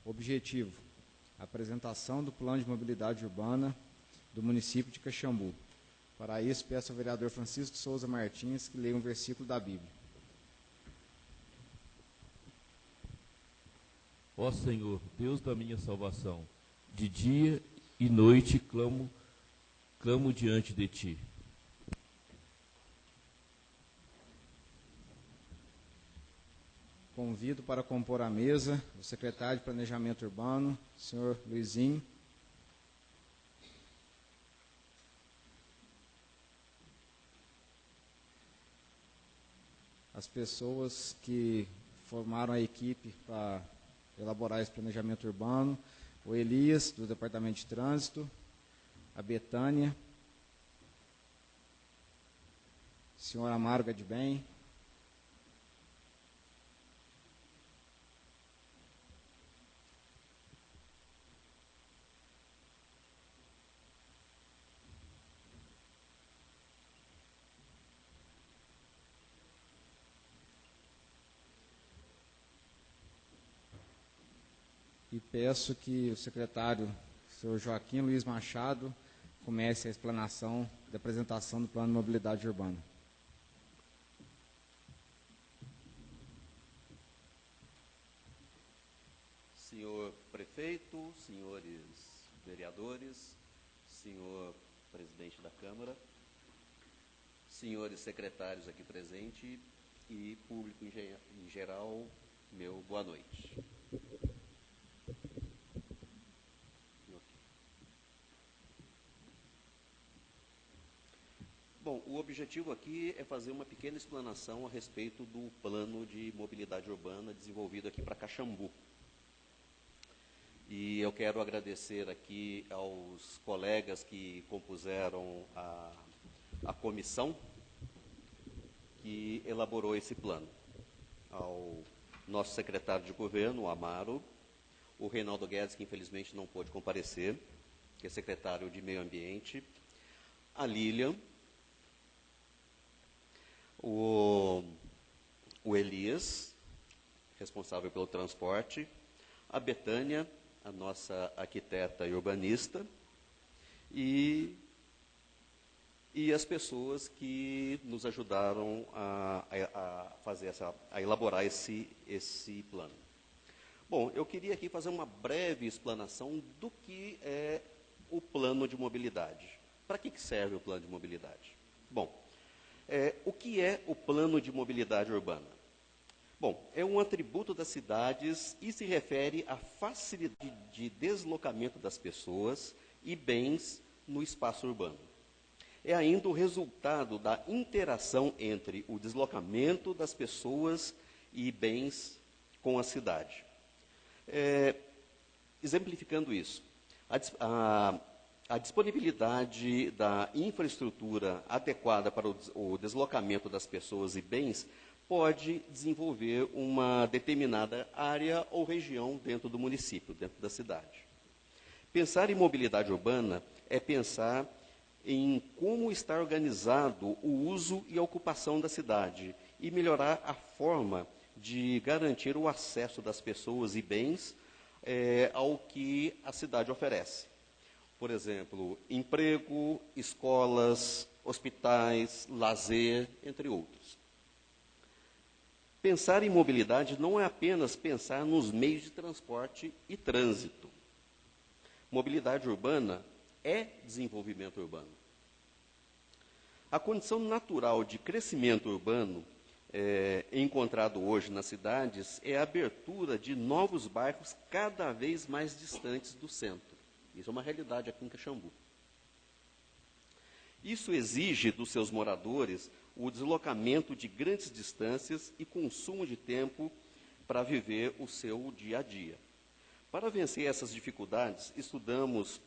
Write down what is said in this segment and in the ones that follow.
Objetivo: apresentação do plano de mobilidade urbana do município de Caxambu. Para isso, peço ao vereador Francisco Souza Martins que leia um versículo da Bíblia. Ó Senhor, Deus da minha salvação, de dia e noite clamo diante de Ti. Convido para compor a mesa o secretário de Planejamento Urbano, senhor Luizinho. As pessoas que formaram a equipe para elaborar esse planejamento urbano: o Elias, do Departamento de Trânsito, a Betânia, o senhor Amaro Gadibem, e peço que o secretário, senhor Joaquim Luiz Machado, comece a explanação da apresentação do Plano de Mobilidade Urbana. Senhor prefeito, senhores vereadores, senhor presidente da Câmara, senhores secretários aqui presentes e público em geral, meu boa noite. Bom, o objetivo aqui é fazer uma pequena explanação a respeito do plano de mobilidade urbana desenvolvido aqui para Caxambu. E eu quero agradecer aqui aos colegas que compuseram a comissão que elaborou esse plano. Ao nosso secretário de governo, o Amaro, o Reinaldo Guedes, que infelizmente não pôde comparecer, que é secretário de Meio Ambiente, a Lilian, o Elias, responsável pelo transporte, a Betânia, a nossa arquiteta e urbanista, e as pessoas que nos ajudaram a elaborar esse plano. Bom, eu queria aqui fazer uma breve explanação do que é o plano de mobilidade. Para que serve o plano de mobilidade? Bom, o que é o plano de mobilidade urbana? Bom, é um atributo das cidades e se refere à facilidade de deslocamento das pessoas e bens no espaço urbano. É ainda o resultado da interação entre o deslocamento das pessoas e bens com a cidade. Exemplificando isso, a disponibilidade da infraestrutura adequada para o deslocamento das pessoas e bens pode desenvolver uma determinada área ou região dentro do município, dentro da cidade. Pensar em mobilidade urbana é pensar em como está organizado o uso e a ocupação da cidade e melhorar a forma de garantir o acesso das pessoas e bens ao que a cidade oferece. Por exemplo, emprego, escolas, hospitais, lazer, entre outros. Pensar em mobilidade não é apenas pensar nos meios de transporte e trânsito. Mobilidade urbana é desenvolvimento urbano. A condição natural de crescimento urbano encontrado hoje nas cidades é a abertura de novos bairros cada vez mais distantes do centro. Isso é uma realidade aqui em Caxambu. Isso exige dos seus moradores o deslocamento de grandes distâncias e consumo de tempo para viver o seu dia a dia. Para vencer essas dificuldades, estudamos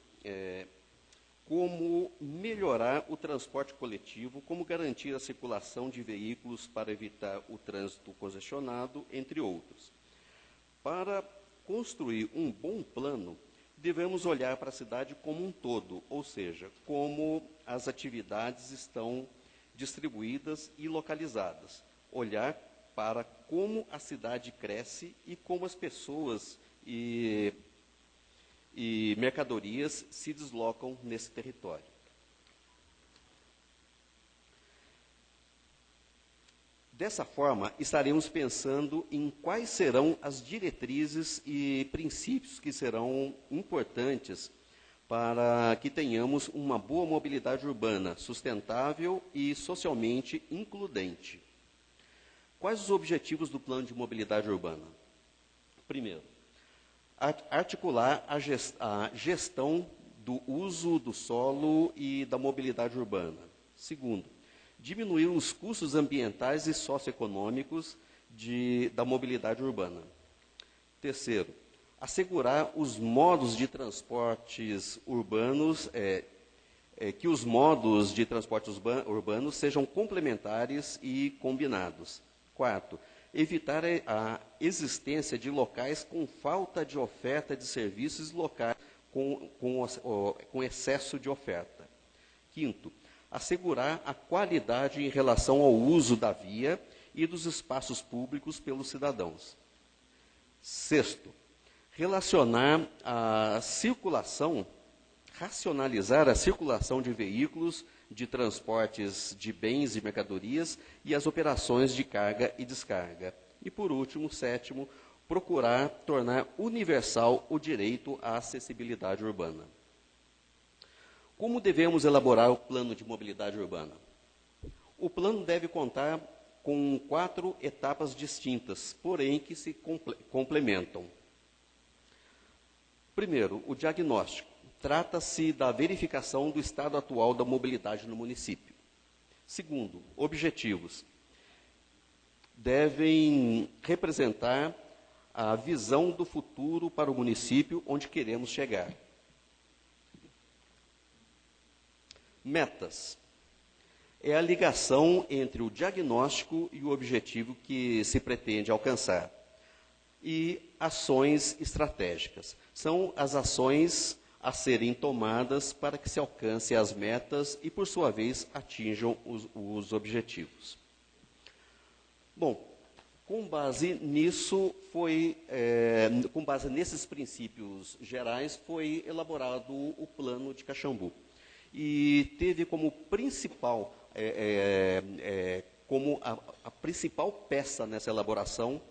como melhorar o transporte coletivo, como garantir a circulação de veículos para evitar o trânsito congestionado, entre outros. Para construir um bom plano, devemos olhar para a cidade como um todo, ou seja, como as atividades estão distribuídas e localizadas. Olhar para como a cidade cresce e como as pessoas e mercadorias se deslocam nesse território. Dessa forma, estaremos pensando em quais serão as diretrizes e princípios que serão importantes para que tenhamos uma boa mobilidade urbana, sustentável e socialmente includente. Quais os objetivos do Plano de Mobilidade Urbana? Primeiro, articular a gestão do uso do solo e da mobilidade urbana. Segundo, diminuir os custos ambientais e socioeconômicos da mobilidade urbana. Terceiro, assegurar os modos de transportes urbanos, que os modos de transportes urbanos sejam complementares e combinados. Quarto, evitar a existência de locais com falta de oferta de serviços e locais com excesso de oferta. Quinto, assegurar a qualidade em relação ao uso da via e dos espaços públicos pelos cidadãos. Sexto, racionalizar a circulação de veículos, de transportes de bens e mercadorias e as operações de carga e descarga. E, por último, sétimo, procurar tornar universal o direito à acessibilidade urbana. Como devemos elaborar o plano de mobilidade urbana? O plano deve contar com 4 etapas distintas, porém que se complementam. Primeiro, o diagnóstico. Trata-se da verificação do estado atual da mobilidade no município. Segundo, objetivos. Devem representar a visão do futuro para o município onde queremos chegar. Metas. É a ligação entre o diagnóstico e o objetivo que se pretende alcançar. E ações estratégicas. São as ações a serem tomadas para que se alcance as metas e, por sua vez, atinjam os objetivos. Bom, com base nisso, com base nesses princípios gerais, foi elaborado o Plano de Caxambu. E teve como principal, a principal peça nessa elaboração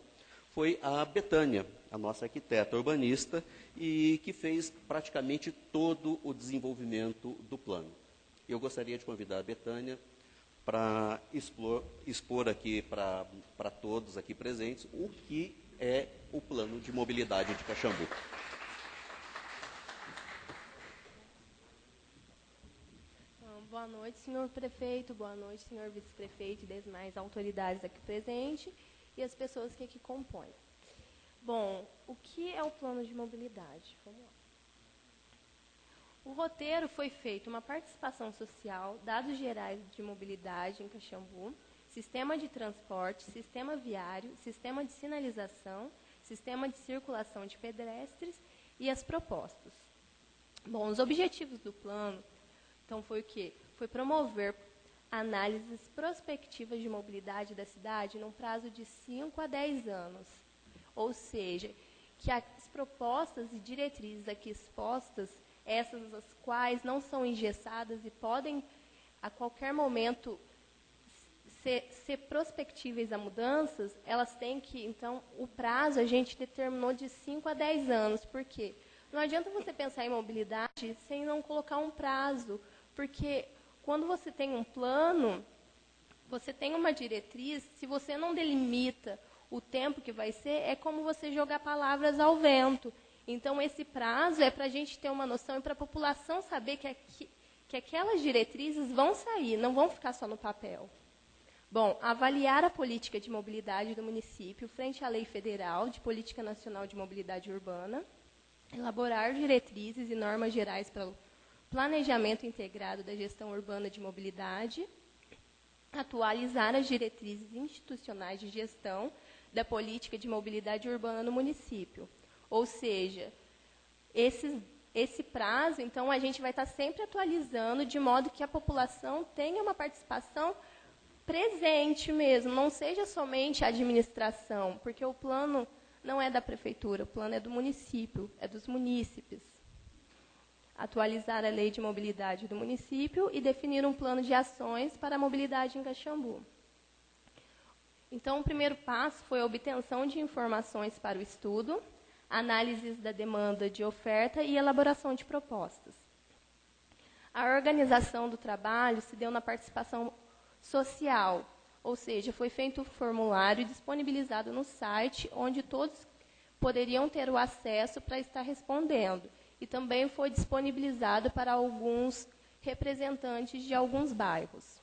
foi a Betânia, a nossa arquiteta urbanista, e que fez praticamente todo o desenvolvimento do plano. Eu gostaria de convidar a Betânia para expor aqui para todos aqui presentes o que é o Plano de Mobilidade de Caxambu. Boa noite, senhor prefeito, boa noite, senhor vice-prefeito e demais autoridades aqui presentes e as pessoas que aqui compõem. Bom, o que é o plano de mobilidade? Vamos lá. O roteiro foi feito uma participação social, dados gerais de mobilidade em Caxambu, sistema de transporte, sistema viário, sistema de sinalização, sistema de circulação de pedestres e as propostas. Bom, os objetivos do plano, então, foi o quê? Foi promover análises prospectivas de mobilidade da cidade num prazo de 5 a 10 anos. Ou seja, que as propostas e diretrizes aqui expostas, essas as quais não são engessadas e podem, a qualquer momento, ser prospectíveis a mudanças, elas têm que, então, o prazo a gente determinou de 5 a 10 anos. Por quê? Não adianta você pensar em mobilidade sem não colocar um prazo, porque quando você tem um plano, você tem uma diretriz, se você não delimita o tempo que vai ser, é como você jogar palavras ao vento. Então, esse prazo é para a gente ter uma noção e para a população saber que aquelas diretrizes vão sair, não vão ficar só no papel. Bom, avaliar a política de mobilidade do município frente à Lei Federal de Política Nacional de Mobilidade Urbana, elaborar diretrizes e normas gerais para o planejamento integrado da gestão urbana de mobilidade, atualizar as diretrizes institucionais de gestão da política de mobilidade urbana no município. Ou seja, esse prazo, então, a gente vai estar sempre atualizando de modo que a população tenha uma participação presente mesmo, não seja somente a administração, porque o plano não é da prefeitura, o plano é do município, é dos munícipes. Atualizar a lei de mobilidade do município e definir um plano de ações para a mobilidade em Caxambu. Então, o primeiro passo foi a obtenção de informações para o estudo, análises da demanda de oferta e elaboração de propostas. A organização do trabalho se deu na participação social, ou seja, foi feito um formulário disponibilizado no site, onde todos poderiam ter o acesso para estar respondendo. E também foi disponibilizado para alguns representantes de alguns bairros.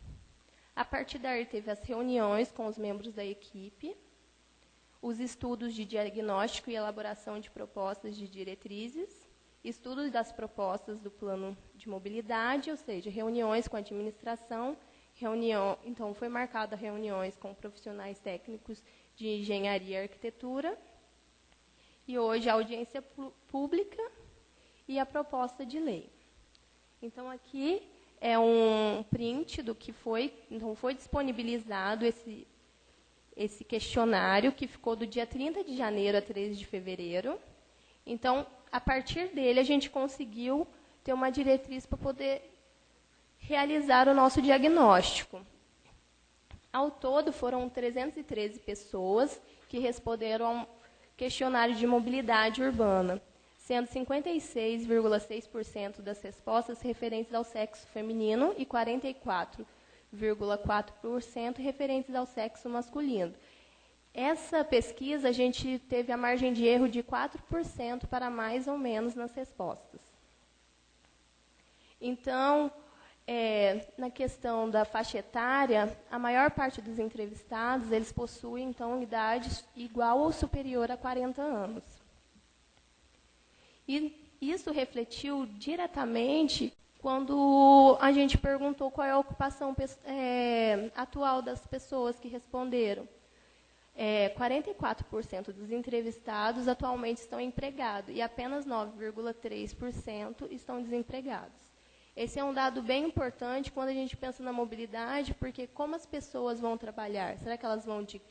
A partir daí, teve as reuniões com os membros da equipe, os estudos de diagnóstico e elaboração de propostas de diretrizes, estudos das propostas do plano de mobilidade, ou seja, reuniões com a administração, então foi marcada reuniões com profissionais técnicos de engenharia e arquitetura, e hoje a audiência pública e a proposta de lei. Então, aqui é um print do que foi, então foi disponibilizado esse questionário, que ficou do dia 30 de janeiro a 13 de fevereiro. Então, a partir dele, a gente conseguiu ter uma diretriz para poder realizar o nosso diagnóstico. Ao todo, foram 313 pessoas que responderam ao questionário de mobilidade urbana, sendo 56,6% das respostas referentes ao sexo feminino e 44,4% referentes ao sexo masculino. Essa pesquisa, a gente teve a margem de erro de 4% para mais ou menos nas respostas. Então, na questão da faixa etária, a maior parte dos entrevistados, eles possuem, então, idade igual ou superior a 40 anos. E isso refletiu diretamente quando a gente perguntou qual é a ocupação atual das pessoas que responderam. 44% dos entrevistados atualmente estão empregados e apenas 9,3% estão desempregados. Esse é um dado bem importante quando a gente pensa na mobilidade, porque como as pessoas vão trabalhar? Será que elas vão de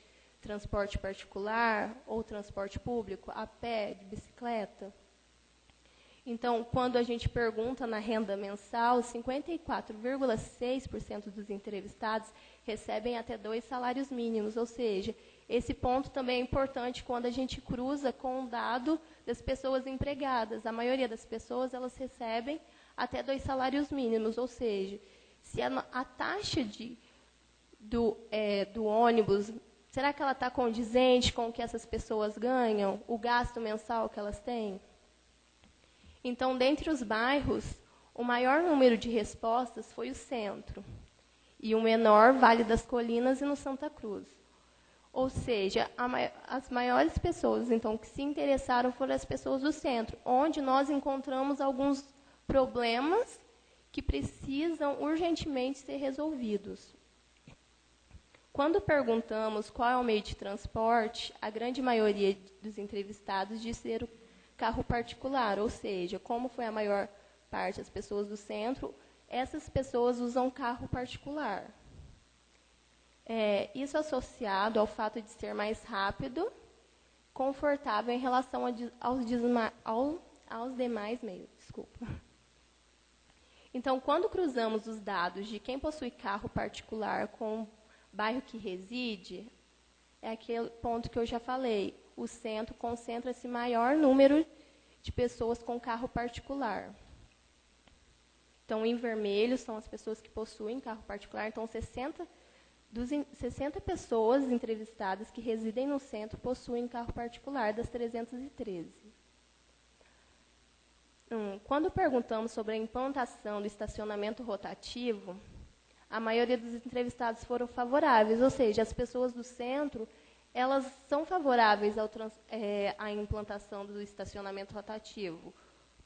transporte particular ou transporte público, a pé, de bicicleta? Então, quando a gente pergunta na renda mensal, 54,6% dos entrevistados recebem até 2 salários mínimos, ou seja, esse ponto também é importante quando a gente cruza com o dado das pessoas empregadas. A maioria das pessoas, elas recebem até 2 salários mínimos, ou seja, se a taxa do ônibus, será que ela está condizente com o que essas pessoas ganham, o gasto mensal que elas têm? Então, dentre os bairros, o maior número de respostas foi o centro, e o menor, Vale das Colinas e no Santa Cruz. Ou seja, as maiores pessoas, então, que se interessaram foram as pessoas do centro, onde nós encontramos alguns problemas que precisam urgentemente ser resolvidos. Quando perguntamos qual é o meio de transporte, a grande maioria dos entrevistados disse ser o carro particular, ou seja, como foi a maior parte das pessoas do centro, essas pessoas usam carro particular. Isso associado ao fato de ser mais rápido, confortável em relação aos demais meios. Desculpa. Então, quando cruzamos os dados de quem possui carro particular com o bairro que reside, é aquele ponto que eu já falei. O centro concentra-se maior número de pessoas com carro particular. Então, em vermelho são as pessoas que possuem carro particular. Então, 60 pessoas entrevistadas que residem no centro possuem carro particular, das 313. Quando perguntamos sobre a implantação do estacionamento rotativo, a maioria dos entrevistados foram favoráveis, ou seja, as pessoas do centro, elas são favoráveis à implantação do estacionamento rotativo,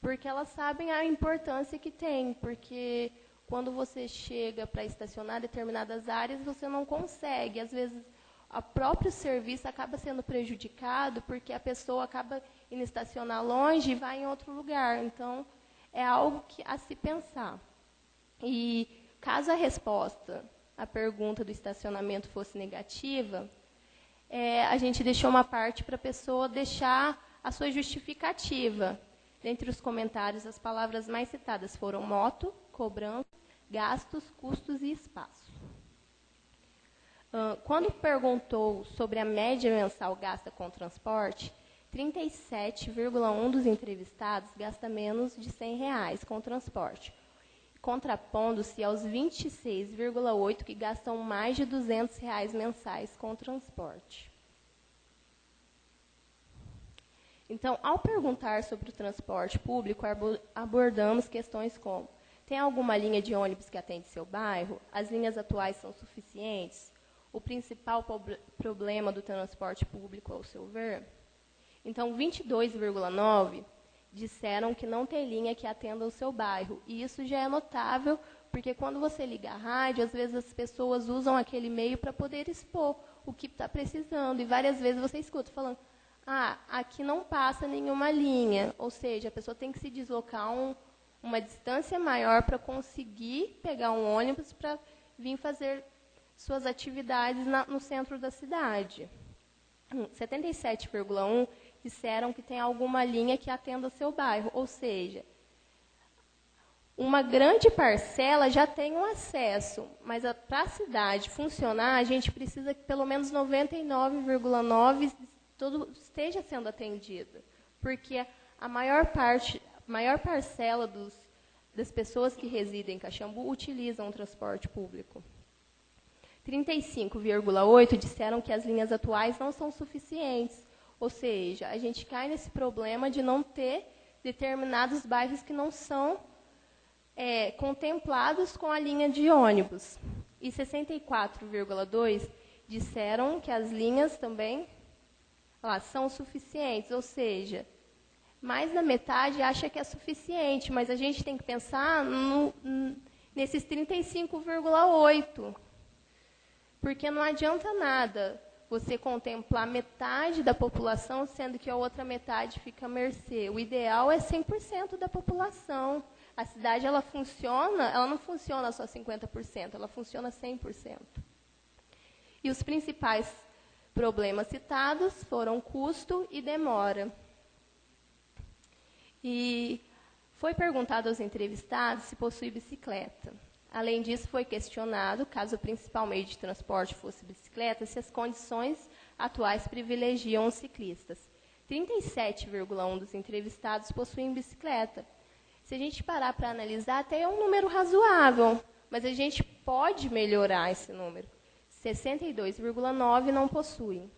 porque elas sabem a importância que tem, porque quando você chega para estacionar em determinadas áreas, você não consegue. Às vezes, o próprio serviço acaba sendo prejudicado, porque a pessoa acaba indo estacionar longe e vai em outro lugar. Então, é algo a se pensar. E, caso a resposta à pergunta do estacionamento fosse negativa, a gente deixou uma parte para a pessoa deixar a sua justificativa. Dentre os comentários, as palavras mais citadas foram moto, cobrança, gastos, custos e espaço. Quando perguntou sobre a média mensal gasta com transporte, 37,1% dos entrevistados gasta menos de R$100 com transporte, contrapondo-se aos 26,8% que gastam mais de R$200 mensais com transporte. Então, ao perguntar sobre o transporte público, abordamos questões como: tem alguma linha de ônibus que atende seu bairro? As linhas atuais são suficientes? O principal problema do transporte público, ao seu ver? Então, 22,9% disseram que não tem linha que atenda o seu bairro. E isso já é notável, porque quando você liga a rádio, às vezes as pessoas usam aquele meio para poder expor o que está precisando. E várias vezes você escuta falando: aqui não passa nenhuma linha. Ou seja, a pessoa tem que se deslocar uma distância maior para conseguir pegar um ônibus para vir fazer suas atividades no centro da cidade. 77,1% disseram que tem alguma linha que atenda o seu bairro. Ou seja, uma grande parcela já tem um acesso, mas para a cidade funcionar, a gente precisa que pelo menos 99,9% esteja sendo atendida. Porque a maior parcela das pessoas que residem em Caxambu utilizam o transporte público. 35,8% disseram que as linhas atuais não são suficientes. Ou seja, a gente cai nesse problema de não ter determinados bairros que não são contemplados com a linha de ônibus. E 64,2% disseram que as linhas também são suficientes. Ou seja, mais da metade acha que é suficiente, mas a gente tem que pensar nesses 35,8%. Porque não adianta nada você contemplar metade da população, sendo que a outra metade fica à mercê. O ideal é 100% da população. A cidade ela não funciona só 50%, ela funciona 100%. E os principais problemas citados foram custo e demora. E foi perguntado aos entrevistados se possui bicicleta. Além disso, foi questionado, caso o principal meio de transporte fosse bicicleta, se as condições atuais privilegiam os ciclistas. 37,1% dos entrevistados possuem bicicleta. Se a gente parar para analisar, até é um número razoável, mas a gente pode melhorar esse número. 62,9% não possuem.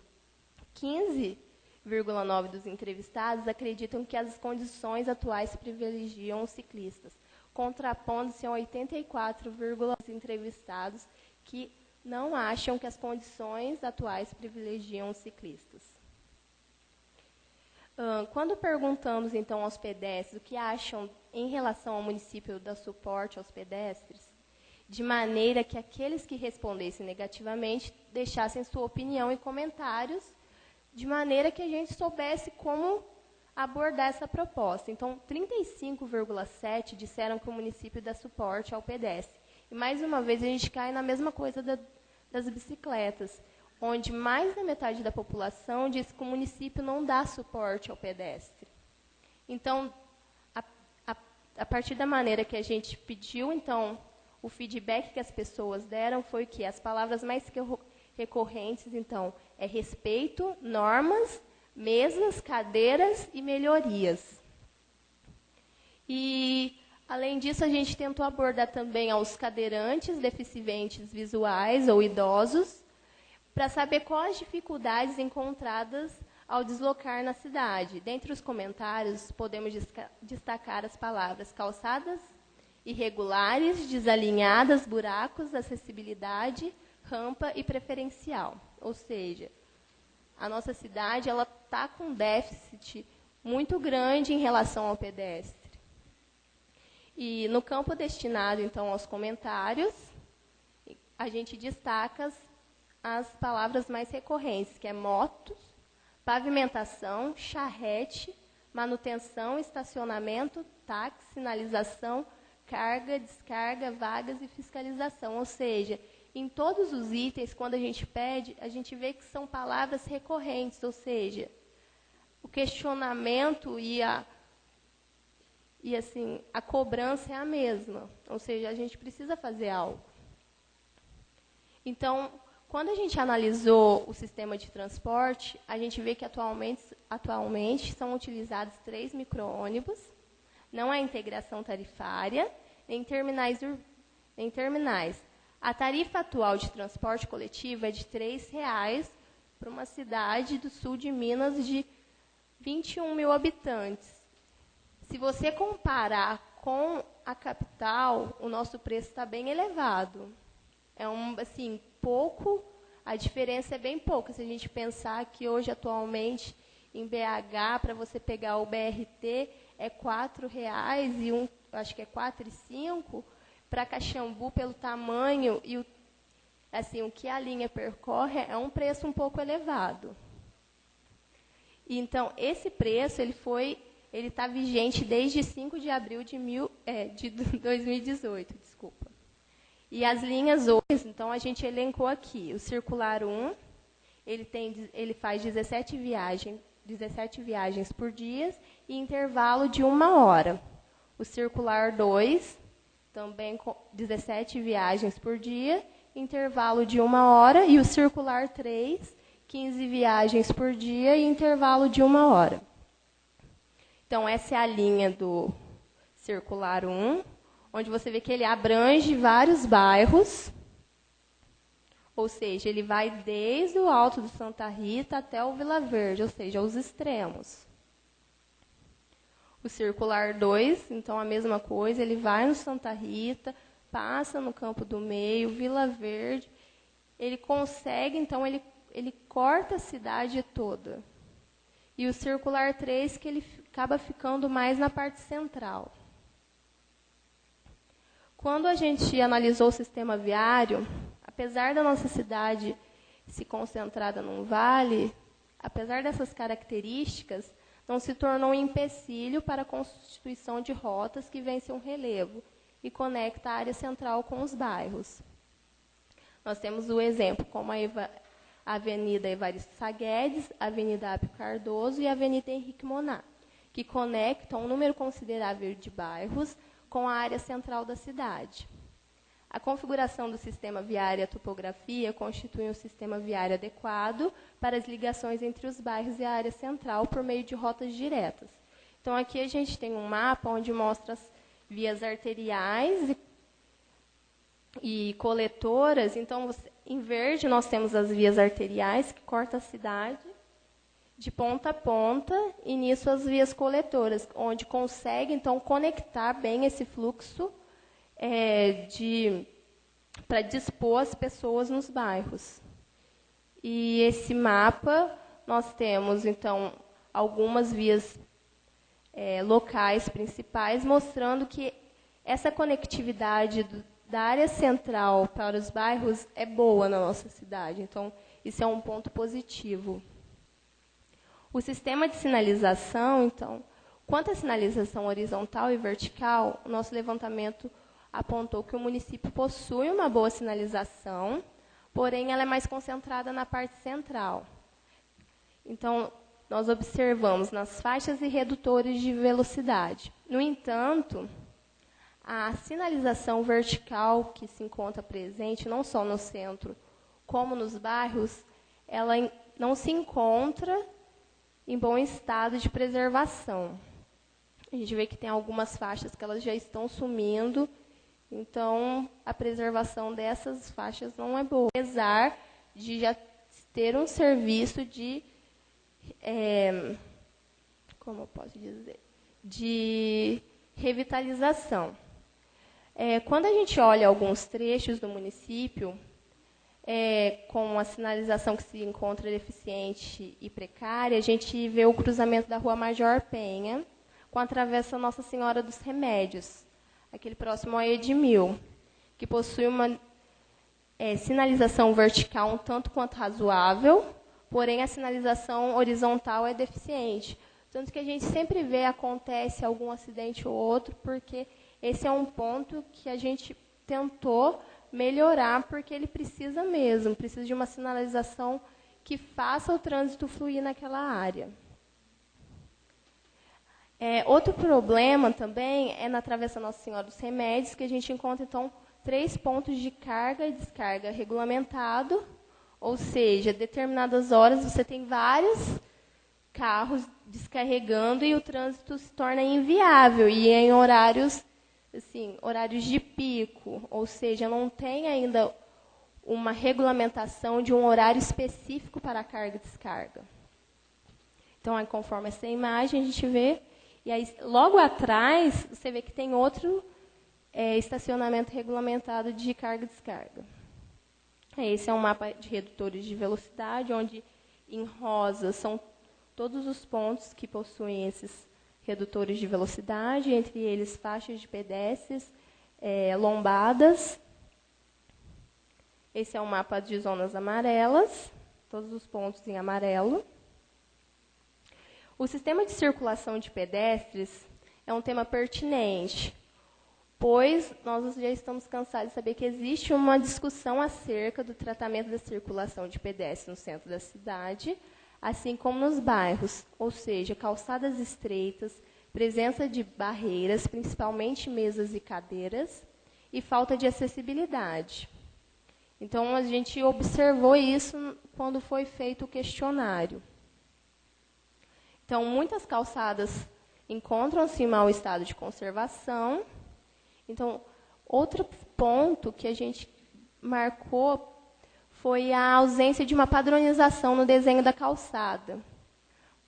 15,9% dos entrevistados acreditam que as condições atuais privilegiam os ciclistas, contrapondo-se a 84,1% dos entrevistados que não acham que as condições atuais privilegiam os ciclistas. Quando perguntamos, então, aos pedestres o que acham em relação ao município dar suporte aos pedestres, de maneira que aqueles que respondessem negativamente deixassem sua opinião e comentários, de maneira que a gente soubesse como abordar essa proposta. Então, 35,7% disseram que o município dá suporte ao pedestre. E, mais uma vez, a gente cai na mesma coisa das bicicletas, onde mais da metade da população diz que o município não dá suporte ao pedestre. Então, a partir da maneira que a gente pediu, então, o feedback que as pessoas deram foi que as palavras mais recorrentes, então, é respeito, normas, mesas, cadeiras e melhorias. E, além disso, a gente tentou abordar também aos cadeirantes, deficientes visuais ou idosos, para saber quais dificuldades encontradas ao deslocar na cidade. Dentre os comentários, podemos destacar as palavras calçadas irregulares, desalinhadas, buracos, acessibilidade, rampa e preferencial. Ou seja, a nossa cidade está com um déficit muito grande em relação ao pedestre. E no campo destinado, então, aos comentários, a gente destaca as palavras mais recorrentes, que é motos, pavimentação, charrete, manutenção, estacionamento, táxi, sinalização, carga, descarga, vagas e fiscalização. Ou seja, em todos os itens, quando a gente pede, a gente vê que são palavras recorrentes, ou seja, o questionamento e assim, a cobrança é a mesma, ou seja, a gente precisa fazer algo. Então, quando a gente analisou o sistema de transporte, a gente vê que atualmente são utilizados 3 micro-ônibus, não há integração tarifária, nem terminais. A tarifa atual de transporte coletivo é de R$ 3,00 para uma cidade do sul de Minas de 21 mil habitantes. Se você comparar com a capital, o nosso preço está bem elevado. É assim, pouco, a diferença é bem pouca. Se a gente pensar que hoje, atualmente, em BH, para você pegar o BRT, é R$ 4,00 e acho que é R$ 4,05. Para Caxambu, pelo tamanho e o que a linha percorre, é um preço um pouco elevado. Então, esse preço ele está vigente desde 5 de abril de 2018, desculpa. E as linhas hoje, então, a gente elencou aqui. O Circular 1, ele faz 17 viagens por dia e intervalo de 1 hora. O Circular 2, também com 17 viagens por dia, intervalo de 1 hora. E o Circular 3, 15 viagens por dia e intervalo de 1 hora. Então, essa é a linha do Circular 1, onde você vê que ele abrange vários bairros, ou seja, ele vai desde o Alto do Santa Rita até o Vila Verde, ou seja, os extremos. O Circular 2, então, a mesma coisa, ele vai no Santa Rita, passa no Campo do Meio, Vila Verde, ele consegue, então, ele corta a cidade toda. E o Circular 3, que ele acaba ficando mais na parte central. Quando a gente analisou o sistema viário, apesar da nossa cidade se concentrada num vale, apesar dessas características, não se tornou um empecilho para a constituição de rotas que vencem um relevo e conecta a área central com os bairros. Nós temos o exemplo como a Avenida Evaristo Saguedes, a Avenida Apio Cardoso e a Avenida Henrique Moná, que conectam um número considerável de bairros com a área central da cidade. A configuração do sistema viário e a topografia constituem um sistema viário adequado para as ligações entre os bairros e a área central por meio de rotas diretas. Então, aqui a gente tem um mapa onde mostra as vias arteriais e coletoras. Então, em verde, nós temos as vias arteriais que cortam a cidade de ponta a ponta, e nisso as vias coletoras, onde consegue, então, conectar bem esse fluxo para dispor as pessoas nos bairros. E esse mapa, nós temos, então, algumas vias locais principais, mostrando que essa conectividade da área central para os bairros é boa na nossa cidade. Então, isso é um ponto positivo. O sistema de sinalização, então, quanto à sinalização horizontal e vertical, o nosso levantamento apontou que o município possui uma boa sinalização, porém ela é mais concentrada na parte central. Então, nós observamos nas faixas e redutores de velocidade. No entanto, a sinalização vertical que se encontra presente, não só no centro, como nos bairros, ela não se encontra em bom estado de preservação. A gente vê que tem algumas faixas que elas já estão sumindo, então a preservação dessas faixas não é boa. Apesar de já ter um serviço de, como eu posso dizer, de revitalização. Quando a gente olha alguns trechos do município, com a sinalização que se encontra deficiente e precária, a gente vê o cruzamento da Rua Major Penha com a Travessa Nossa Senhora dos Remédios, aquele próximo ao Edmil, que possui uma sinalização vertical um tanto quanto razoável, porém a sinalização horizontal é deficiente. Tanto que a gente sempre vê, acontece algum acidente ou outro, porque esse é um ponto que a gente tentou melhorar, porque ele precisa mesmo, precisa de uma sinalização que faça o trânsito fluir naquela área. Outro problema também é na Travessa Nossa Senhora dos Remédios, que a gente encontra, então, 3 pontos de carga e descarga regulamentado, ou seja, determinadas horas você tem vários carros descarregando e o trânsito se torna inviável, e em horários, assim, horários de pico, ou seja, não tem ainda uma regulamentação de um horário específico para a carga e descarga. Então, aí, conforme essa imagem, a gente vê. E aí, logo atrás, você vê que tem outro estacionamento regulamentado de carga e descarga. Esse é um mapa de redutores de velocidade, onde em rosa são todos os pontos que possuem esses redutores de velocidade, entre eles faixas de pedestres, lombadas. Esse é um mapa de zonas amarelas, todos os pontos em amarelo. O sistema de circulação de pedestres é um tema pertinente, pois nós já estamos cansados de saber que existe uma discussão acerca do tratamento da circulação de pedestres no centro da cidade, assim como nos bairros, ou seja, calçadas estreitas, presença de barreiras, principalmente mesas e cadeiras, e falta de acessibilidade. Então, a gente observou isso quando foi feito o questionário. Então, muitas calçadas encontram-se em mau estado de conservação. Então, outro ponto que a gente marcou foi a ausência de uma padronização no desenho da calçada,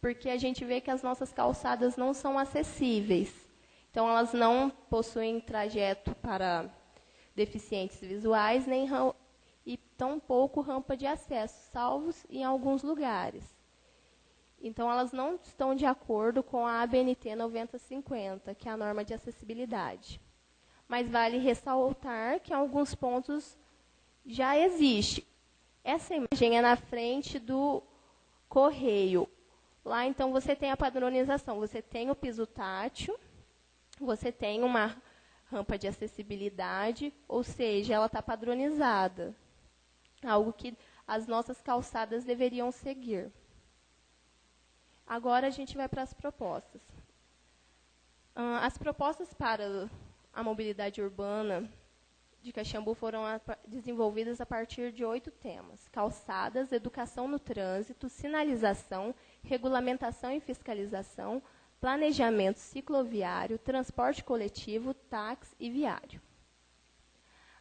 porque a gente vê que as nossas calçadas não são acessíveis. Então, elas não possuem trajeto para deficientes visuais, nem e tampouco rampa de acesso, salvos em alguns lugares. Então, elas não estão de acordo com a ABNT 9050, que é a norma de acessibilidade. Mas vale ressaltar que em alguns pontos já existe. Essa imagem é na frente do correio. Lá, então, você tem a padronização. Você tem o piso tátil, você tem uma rampa de acessibilidade, ou seja, ela está padronizada. Algo que as nossas calçadas deveriam seguir. Agora, a gente vai para as propostas. As propostas para a mobilidade urbana de Caxambu foram desenvolvidas a partir de 8 temas: calçadas, educação no trânsito, sinalização, regulamentação e fiscalização, planejamento cicloviário, transporte coletivo, táxi e viário.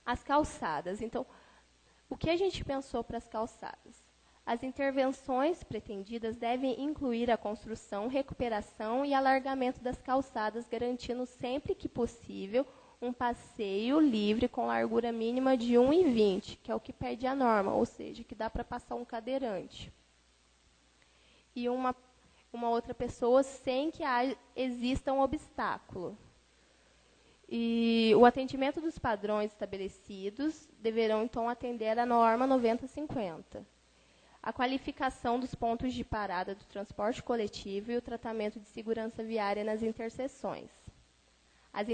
As calçadas. Então, o que a gente pensou para as calçadas? As intervenções pretendidas devem incluir a construção, recuperação e alargamento das calçadas, garantindo sempre que possível um passeio livre com largura mínima de 1,20, que é o que pede a norma, ou seja, que dá para passar um cadeirante. E uma outra pessoa sem que exista um obstáculo. E o atendimento dos padrões estabelecidos deverão, então, atender a norma 9050. A qualificação dos pontos de parada do transporte coletivo e o tratamento de segurança viária nas interseções. As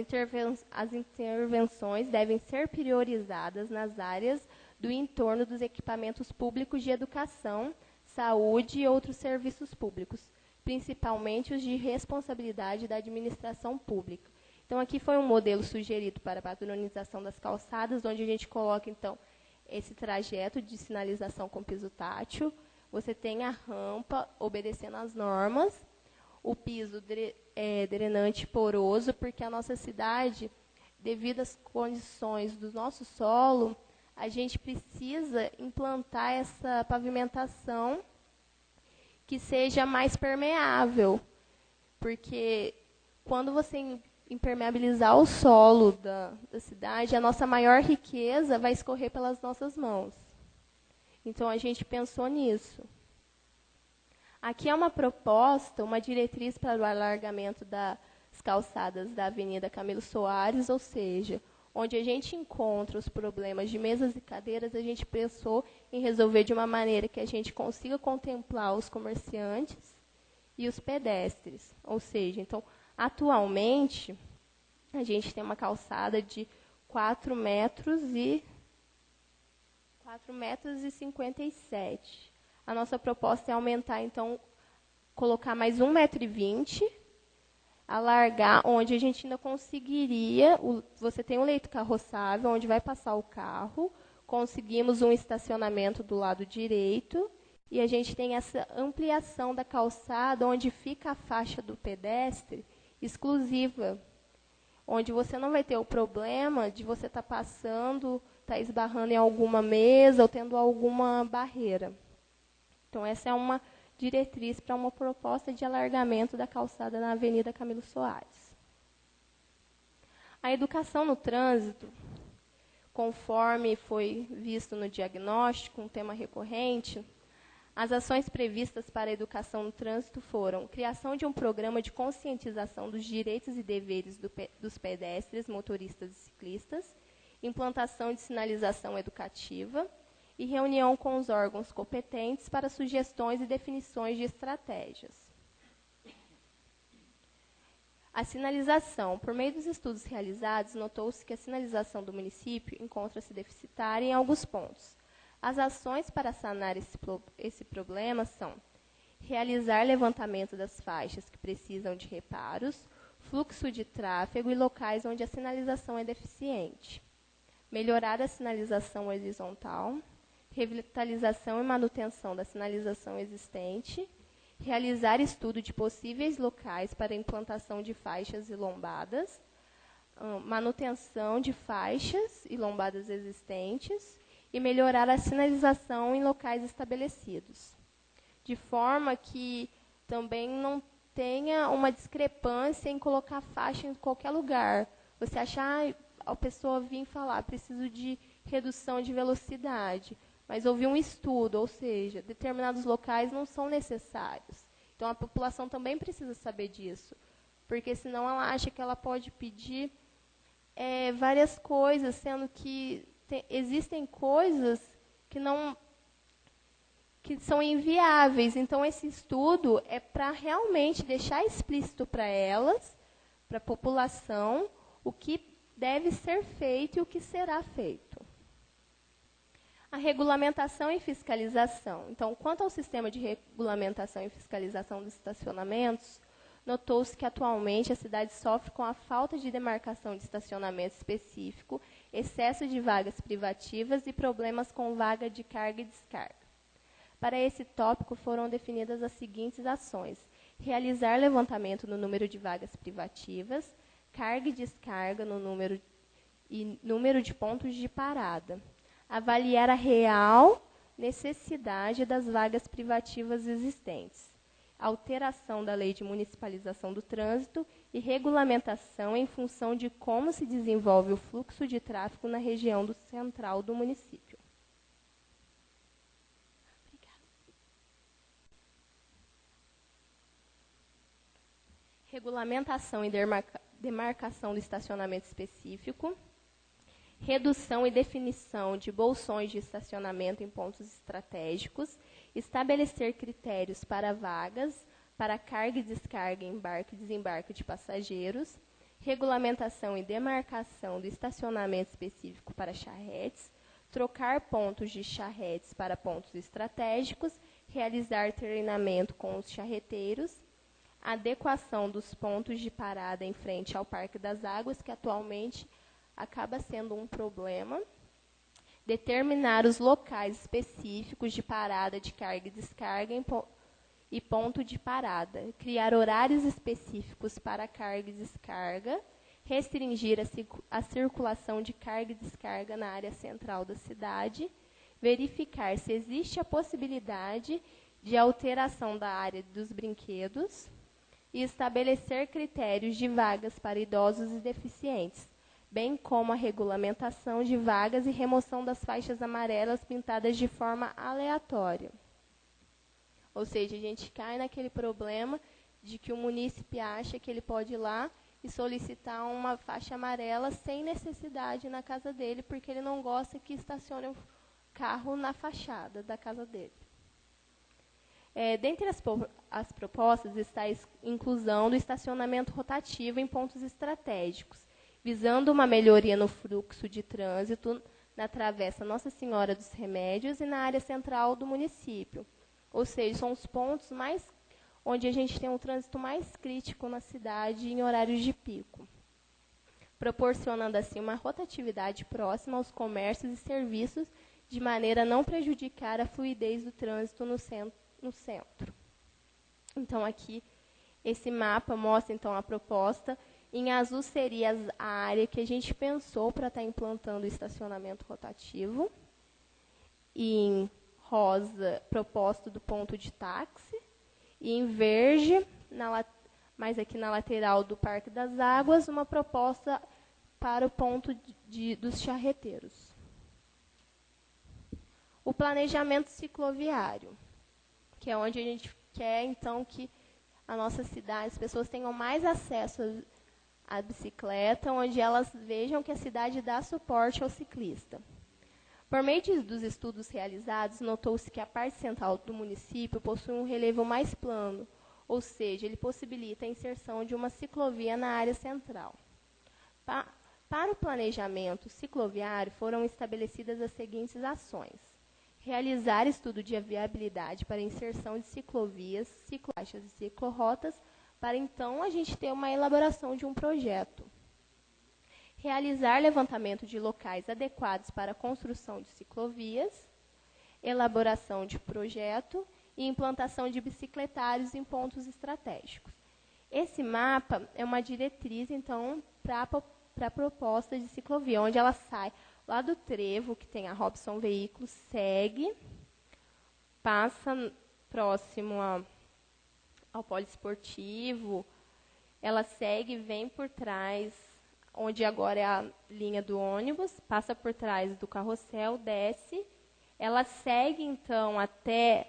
intervenções devem ser priorizadas nas áreas do entorno dos equipamentos públicos de educação, saúde e outros serviços públicos, principalmente os de responsabilidade da administração pública. Então, aqui foi um modelo sugerido para a padronização das calçadas, onde a gente coloca, então, esse trajeto de sinalização com piso tátil. Você tem a rampa obedecendo às normas, o piso drenante poroso, porque a nossa cidade, devido às condições do nosso solo, a gente precisa implantar essa pavimentação que seja mais permeável, porque quando você impermeabilizar o solo da cidade, a nossa maior riqueza vai escorrer pelas nossas mãos. Então, a gente pensou nisso. Aqui é uma proposta, uma diretriz para o alargamento das calçadas da Avenida Camilo Soares, ou seja, onde a gente encontra os problemas de mesas e cadeiras, a gente pensou em resolver de uma maneira que a gente consiga contemplar os comerciantes e os pedestres. Ou seja, então, atualmente, a gente tem uma calçada de 4,30 metros 4,57 m. A nossa proposta é aumentar, então, colocar mais 1,20 m, alargar, onde a gente ainda conseguiria, você tem um leito carroçável, onde vai passar o carro, conseguimos um estacionamento do lado direito, e a gente tem essa ampliação da calçada, onde fica a faixa do pedestre exclusiva, onde você não vai ter o problema de você estar passando, estar esbarrando em alguma mesa ou tendo alguma barreira. Então, essa é uma diretriz para uma proposta de alargamento da calçada na Avenida Camilo Soares. A educação no trânsito, conforme foi visto no diagnóstico, um tema recorrente, as ações previstas para a educação no trânsito foram criação de um programa de conscientização dos direitos e deveres dos pedestres, motoristas e ciclistas, implantação de sinalização educativa e reunião com os órgãos competentes para sugestões e definições de estratégias. A sinalização. Por meio dos estudos realizados, notou-se que a sinalização do município encontra-se deficitária em alguns pontos. As ações para sanar esse problema são realizar levantamento das faixas que precisam de reparos, fluxo de tráfego e locais onde a sinalização é deficiente. Melhorar a sinalização horizontal, revitalização e manutenção da sinalização existente, realizar estudo de possíveis locais para implantação de faixas e lombadas, manutenção de faixas e lombadas existentes, e melhorar a sinalização em locais estabelecidos, de forma que também não tenha uma discrepância em colocar faixa em qualquer lugar. Você achar, a pessoa vir falar, preciso de redução de velocidade, mas houve um estudo, ou seja, determinados locais não são necessários. Então, a população também precisa saber disso, porque senão ela acha que ela pode pedir várias coisas, sendo que existem coisas que são inviáveis. Então, esse estudo é para realmente deixar explícito para elas, para a população, o que deve ser feito e o que será feito. A regulamentação e fiscalização. Então, quanto ao sistema de regulamentação e fiscalização dos estacionamentos, notou-se que atualmente a cidade sofre com a falta de demarcação de estacionamento específico, excesso de vagas privativas e problemas com vaga de carga e descarga. Para esse tópico foram definidas as seguintes ações: realizar levantamento no número de vagas privativas, carga e descarga no número de pontos de parada, avaliar a real necessidade das vagas privativas existentes, alteração da lei de municipalização do trânsito e regulamentação em função de como se desenvolve o fluxo de tráfego na região central do município. Obrigada. Regulamentação e demarcação do estacionamento específico, redução e definição de bolsões de estacionamento em pontos estratégicos, estabelecer critérios para vagas, para carga e descarga, embarque e desembarque de passageiros, regulamentação e demarcação do estacionamento específico para charretes, trocar pontos de charretes para pontos estratégicos, realizar treinamento com os charreteiros, adequação dos pontos de parada em frente ao Parque das Águas, que atualmente acaba sendo um problema, determinar os locais específicos de parada de carga e descarga e ponto de parada, criar horários específicos para carga e descarga, restringir a circulação de carga e descarga na área central da cidade, verificar se existe a possibilidade de alteração da área dos brinquedos e estabelecer critérios de vagas para idosos e deficientes, bem como a regulamentação de vagas e remoção das faixas amarelas pintadas de forma aleatória. Ou seja, a gente cai naquele problema de que o munícipe acha que ele pode ir lá e solicitar uma faixa amarela sem necessidade na casa dele, porque ele não gosta que estacione o carro na fachada da casa dele. Dentre as propostas está a inclusão do estacionamento rotativo em pontos estratégicos, visando uma melhoria no fluxo de trânsito na Travessa Nossa Senhora dos Remédios e na área central do município. Ou seja, são os pontos onde a gente tem um trânsito mais crítico na cidade em horários de pico, proporcionando assim uma rotatividade próxima aos comércios e serviços, de maneira a não prejudicar a fluidez do trânsito no centro. Então, aqui, esse mapa mostra então a proposta. Em azul seria a área que a gente pensou para estar implantando o estacionamento rotativo. E em rosa, proposta do ponto de táxi. E em verde, mais aqui na lateral do Parque das Águas, uma proposta para o ponto dos charreteiros. O planejamento cicloviário, que é onde a gente quer, então, que a nossa cidade, as pessoas tenham mais acesso a bicicleta, onde elas vejam que a cidade dá suporte ao ciclista. Por meio dos estudos realizados, notou-se que a parte central do município possui um relevo mais plano, ou seja, ele possibilita a inserção de uma ciclovia na área central. Para o planejamento cicloviário, foram estabelecidas as seguintes ações: realizar estudo de viabilidade para a inserção de ciclovias, ciclofaixas e ciclorotas, para então a gente ter uma elaboração de um projeto. Realizar levantamento de locais adequados para a construção de ciclovias, elaboração de projeto e implantação de bicicletários em pontos estratégicos. Esse mapa é uma diretriz, então, para a proposta de ciclovia, onde ela sai lá do trevo, que tem a Robson Veículos, segue, passa próximo ao poliesportivo, ela segue, vem por trás, onde agora é a linha do ônibus, passa por trás do carrossel, desce, ela segue, então, até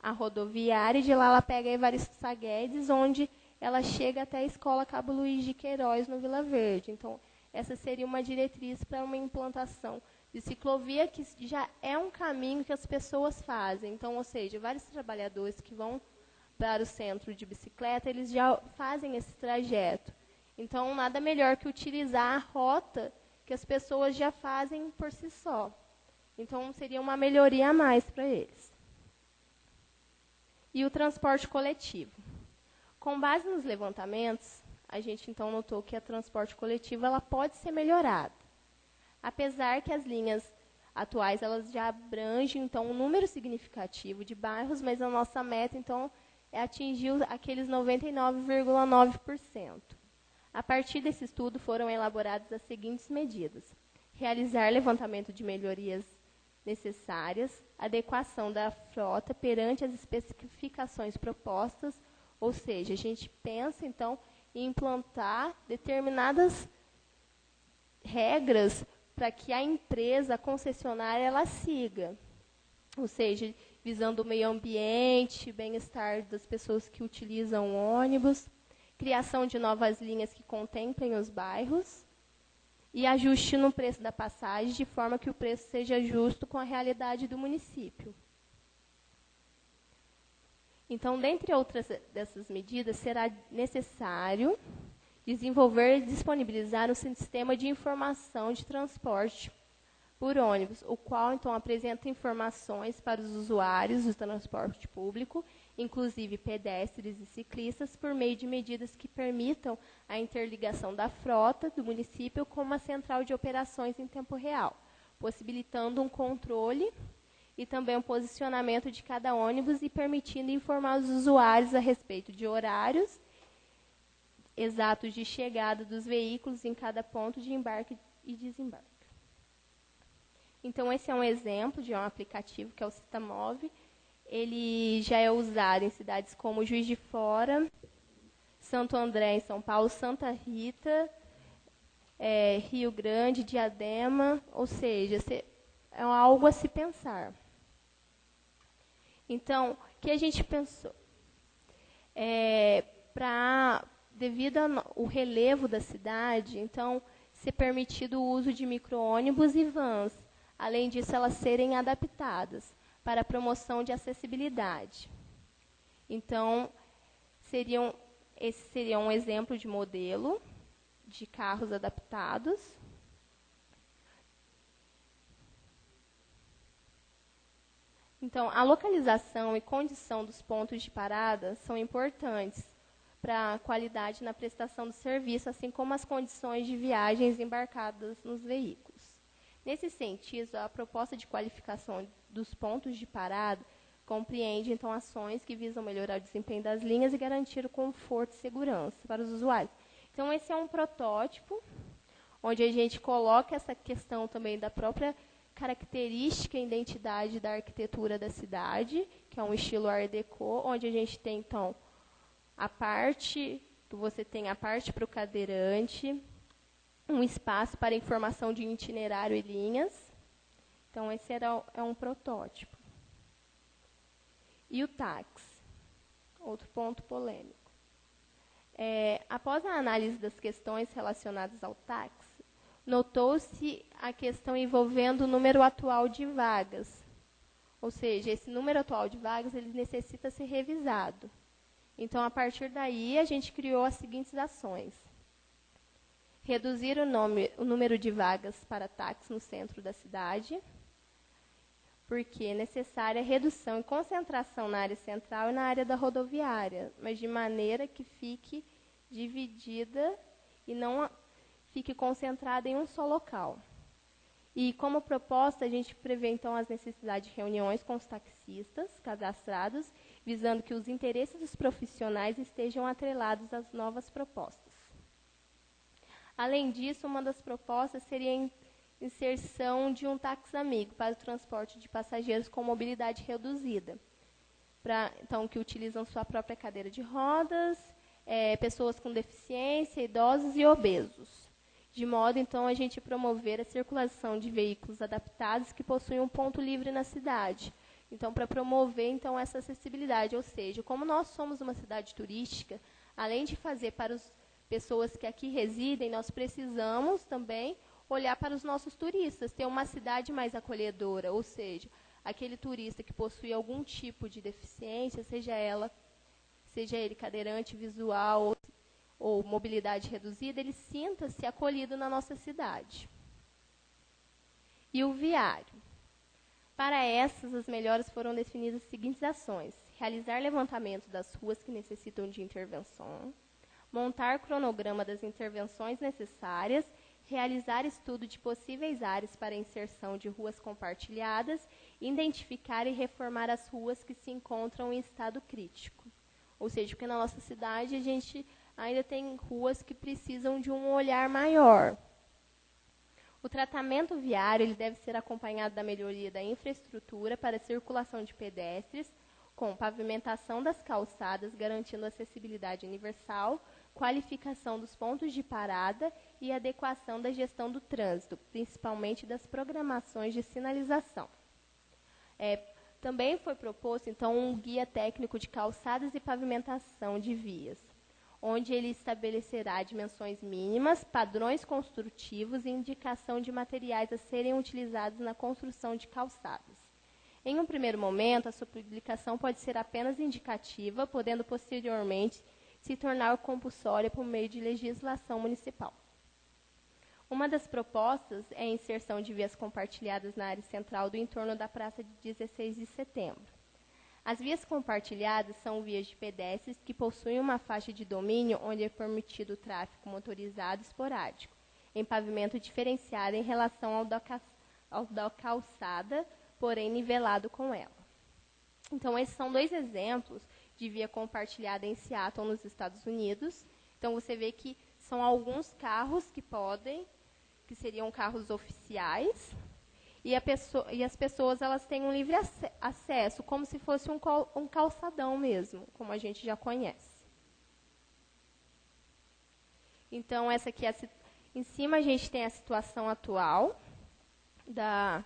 a rodoviária, e de lá ela pega a Evaristo Sá Guedes, onde ela chega até a Escola Cabo Luiz de Queiroz, no Vila Verde. Então, essa seria uma diretriz para uma implantação de ciclovia, que já é um caminho que as pessoas fazem. Então, ou seja, vários trabalhadores que vão para o centro de bicicleta, eles já fazem esse trajeto. Então, nada melhor que utilizar a rota que as pessoas já fazem por si só. Então, seria uma melhoria a mais para eles. E o transporte coletivo. Com base nos levantamentos, a gente, então, notou que a transporte coletivo ela pode ser melhorada. Apesar que as linhas atuais elas já abrangem, então, um número significativo de bairros, mas a nossa meta, então, é atingir aqueles 99,9%. A partir desse estudo, foram elaboradas as seguintes medidas: realizar levantamento de melhorias necessárias, adequação da frota perante as especificações propostas, ou seja, a gente pensa, então, em implantar determinadas regras para que a empresa, a concessionária, ela siga. Ou seja, visando o meio ambiente, bem-estar das pessoas que utilizam o ônibus, criação de novas linhas que contemplem os bairros e ajuste no preço da passagem, de forma que o preço seja justo com a realidade do município. Então, dentre outras dessas medidas, será necessário desenvolver e disponibilizar um sistema de informação de transporte por ônibus, o qual, então, apresenta informações para os usuários do transporte público, inclusive pedestres e ciclistas, por meio de medidas que permitam a interligação da frota do município com uma central de operações em tempo real, possibilitando um controle e também um posicionamento de cada ônibus e permitindo informar os usuários a respeito de horários exatos de chegada dos veículos em cada ponto de embarque e desembarque. Então, esse é um exemplo de um aplicativo que é o Citamove. Ele já é usado em cidades como Juiz de Fora, Santo André, em São Paulo, Santa Rita, Rio Grande, Diadema, ou seja, é algo a se pensar. Então, o que a gente pensou? Devido ao relevo da cidade, então, ser permitido o uso de micro-ônibus e vans. Além disso, elas serem adaptadas para a promoção de acessibilidade. Então, esse seria um exemplo de modelo de carros adaptados. Então, a localização e condição dos pontos de parada são importantes para a qualidade na prestação do serviço, assim como as condições de viagens embarcadas nos veículos. Nesse sentido, a proposta de qualificação dos pontos de parada compreende, então, ações que visam melhorar o desempenho das linhas e garantir o conforto e segurança para os usuários. Então, esse é um protótipo, onde a gente coloca essa questão também da própria característica e identidade da arquitetura da cidade, que é um estilo Art Deco, onde a gente tem, então, você tem a parte para o cadeirante, um espaço para informação de itinerário e linhas. Então, esse é um protótipo. E o táxi, outro ponto polêmico. Após a análise das questões relacionadas ao táxi, notou-se a questão envolvendo o número atual de vagas. Ou seja, esse número atual de vagas ele necessita ser revisado. Então, a partir daí, a gente criou as seguintes ações. Reduzir o número de vagas para táxi no centro da cidade, porque é necessária redução e concentração na área central e na área da rodoviária, mas de maneira que fique dividida e não fique concentrada em um só local. E, como proposta, a gente prevê, então, as necessidades de reuniões com os taxistas cadastrados, visando que os interesses dos profissionais estejam atrelados às novas propostas. Além disso, uma das propostas seria a inserção de um táxi amigo para o transporte de passageiros com mobilidade reduzida, então, que utilizam sua própria cadeira de rodas, pessoas com deficiência, idosos e obesos. De modo, então, a gente promover a circulação de veículos adaptados que possuem um ponto livre na cidade. Então, para promover, então, essa acessibilidade, ou seja, como nós somos uma cidade turística, além de fazer para as pessoas que aqui residem, nós precisamos também olhar para os nossos turistas, ter uma cidade mais acolhedora, ou seja, aquele turista que possui algum tipo de deficiência, seja ele cadeirante, visual ou mobilidade reduzida, ele sinta-se acolhido na nossa cidade. E o viário. Para essas, as melhores foram definidas as seguintes ações. Realizar levantamento das ruas que necessitam de intervenção, montar cronograma das intervenções necessárias, realizar estudo de possíveis áreas para inserção de ruas compartilhadas, identificar e reformar as ruas que se encontram em estado crítico. Ou seja, porque na nossa cidade a gente ainda tem ruas que precisam de um olhar maior. O tratamento viário ele deve ser acompanhado da melhoria da infraestrutura para a circulação de pedestres, com pavimentação das calçadas, garantindo acessibilidade universal, qualificação dos pontos de parada e adequação da gestão do trânsito, principalmente das programações de sinalização. Também foi proposto, então, um guia técnico de calçadas e pavimentação de vias, onde ele estabelecerá dimensões mínimas, padrões construtivos e indicação de materiais a serem utilizados na construção de calçadas. Em um primeiro momento, a sua publicação pode ser apenas indicativa, podendo posteriormente se tornar compulsória por meio de legislação municipal. Uma das propostas é a inserção de vias compartilhadas na área central do entorno da Praça de 16 de Setembro. As vias compartilhadas são vias de pedestres que possuem uma faixa de domínio onde é permitido o tráfego motorizado esporádico, em pavimento diferenciado em relação ao da calçada, porém nivelado com ela. Então, esses são dois exemplos de via compartilhada em Seattle, nos Estados Unidos. Então, você vê que são alguns carros que seriam carros oficiais, e as pessoas elas têm um livre acesso, como se fosse um calçadão mesmo, como a gente já conhece. Então, essa aqui em cima a gente tem a situação atual da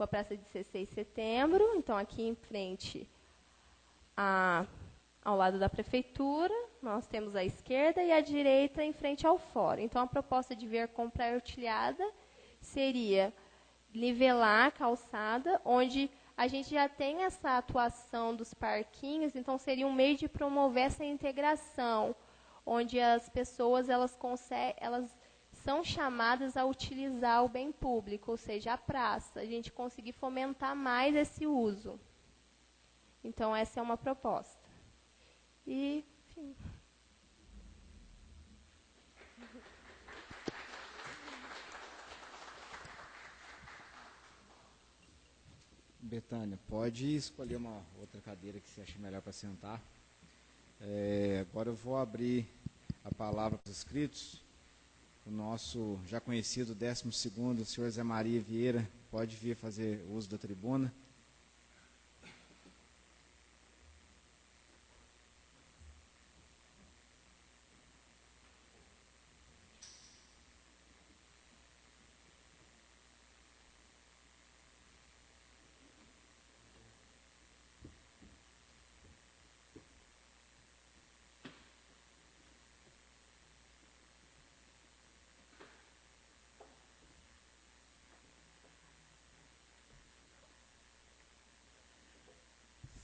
Praça de 16 de Setembro. Então, aqui em frente, ao lado da prefeitura, nós temos a esquerda e a direita em frente ao fórum. Então, a proposta de via compartilhada seria nivelar a calçada, onde a gente já tem essa atuação dos parquinhos, então seria um meio de promover essa integração, onde as pessoas elas são chamadas a utilizar o bem público, ou seja, a praça, a gente conseguir fomentar mais esse uso. Então, essa é uma proposta. E, enfim. Betânia, pode escolher uma outra cadeira que você acha melhor para sentar. Agora eu vou abrir a palavra para os inscritos. O nosso já conhecido 12º, o senhor Zé Maria Vieira, pode vir fazer uso da tribuna.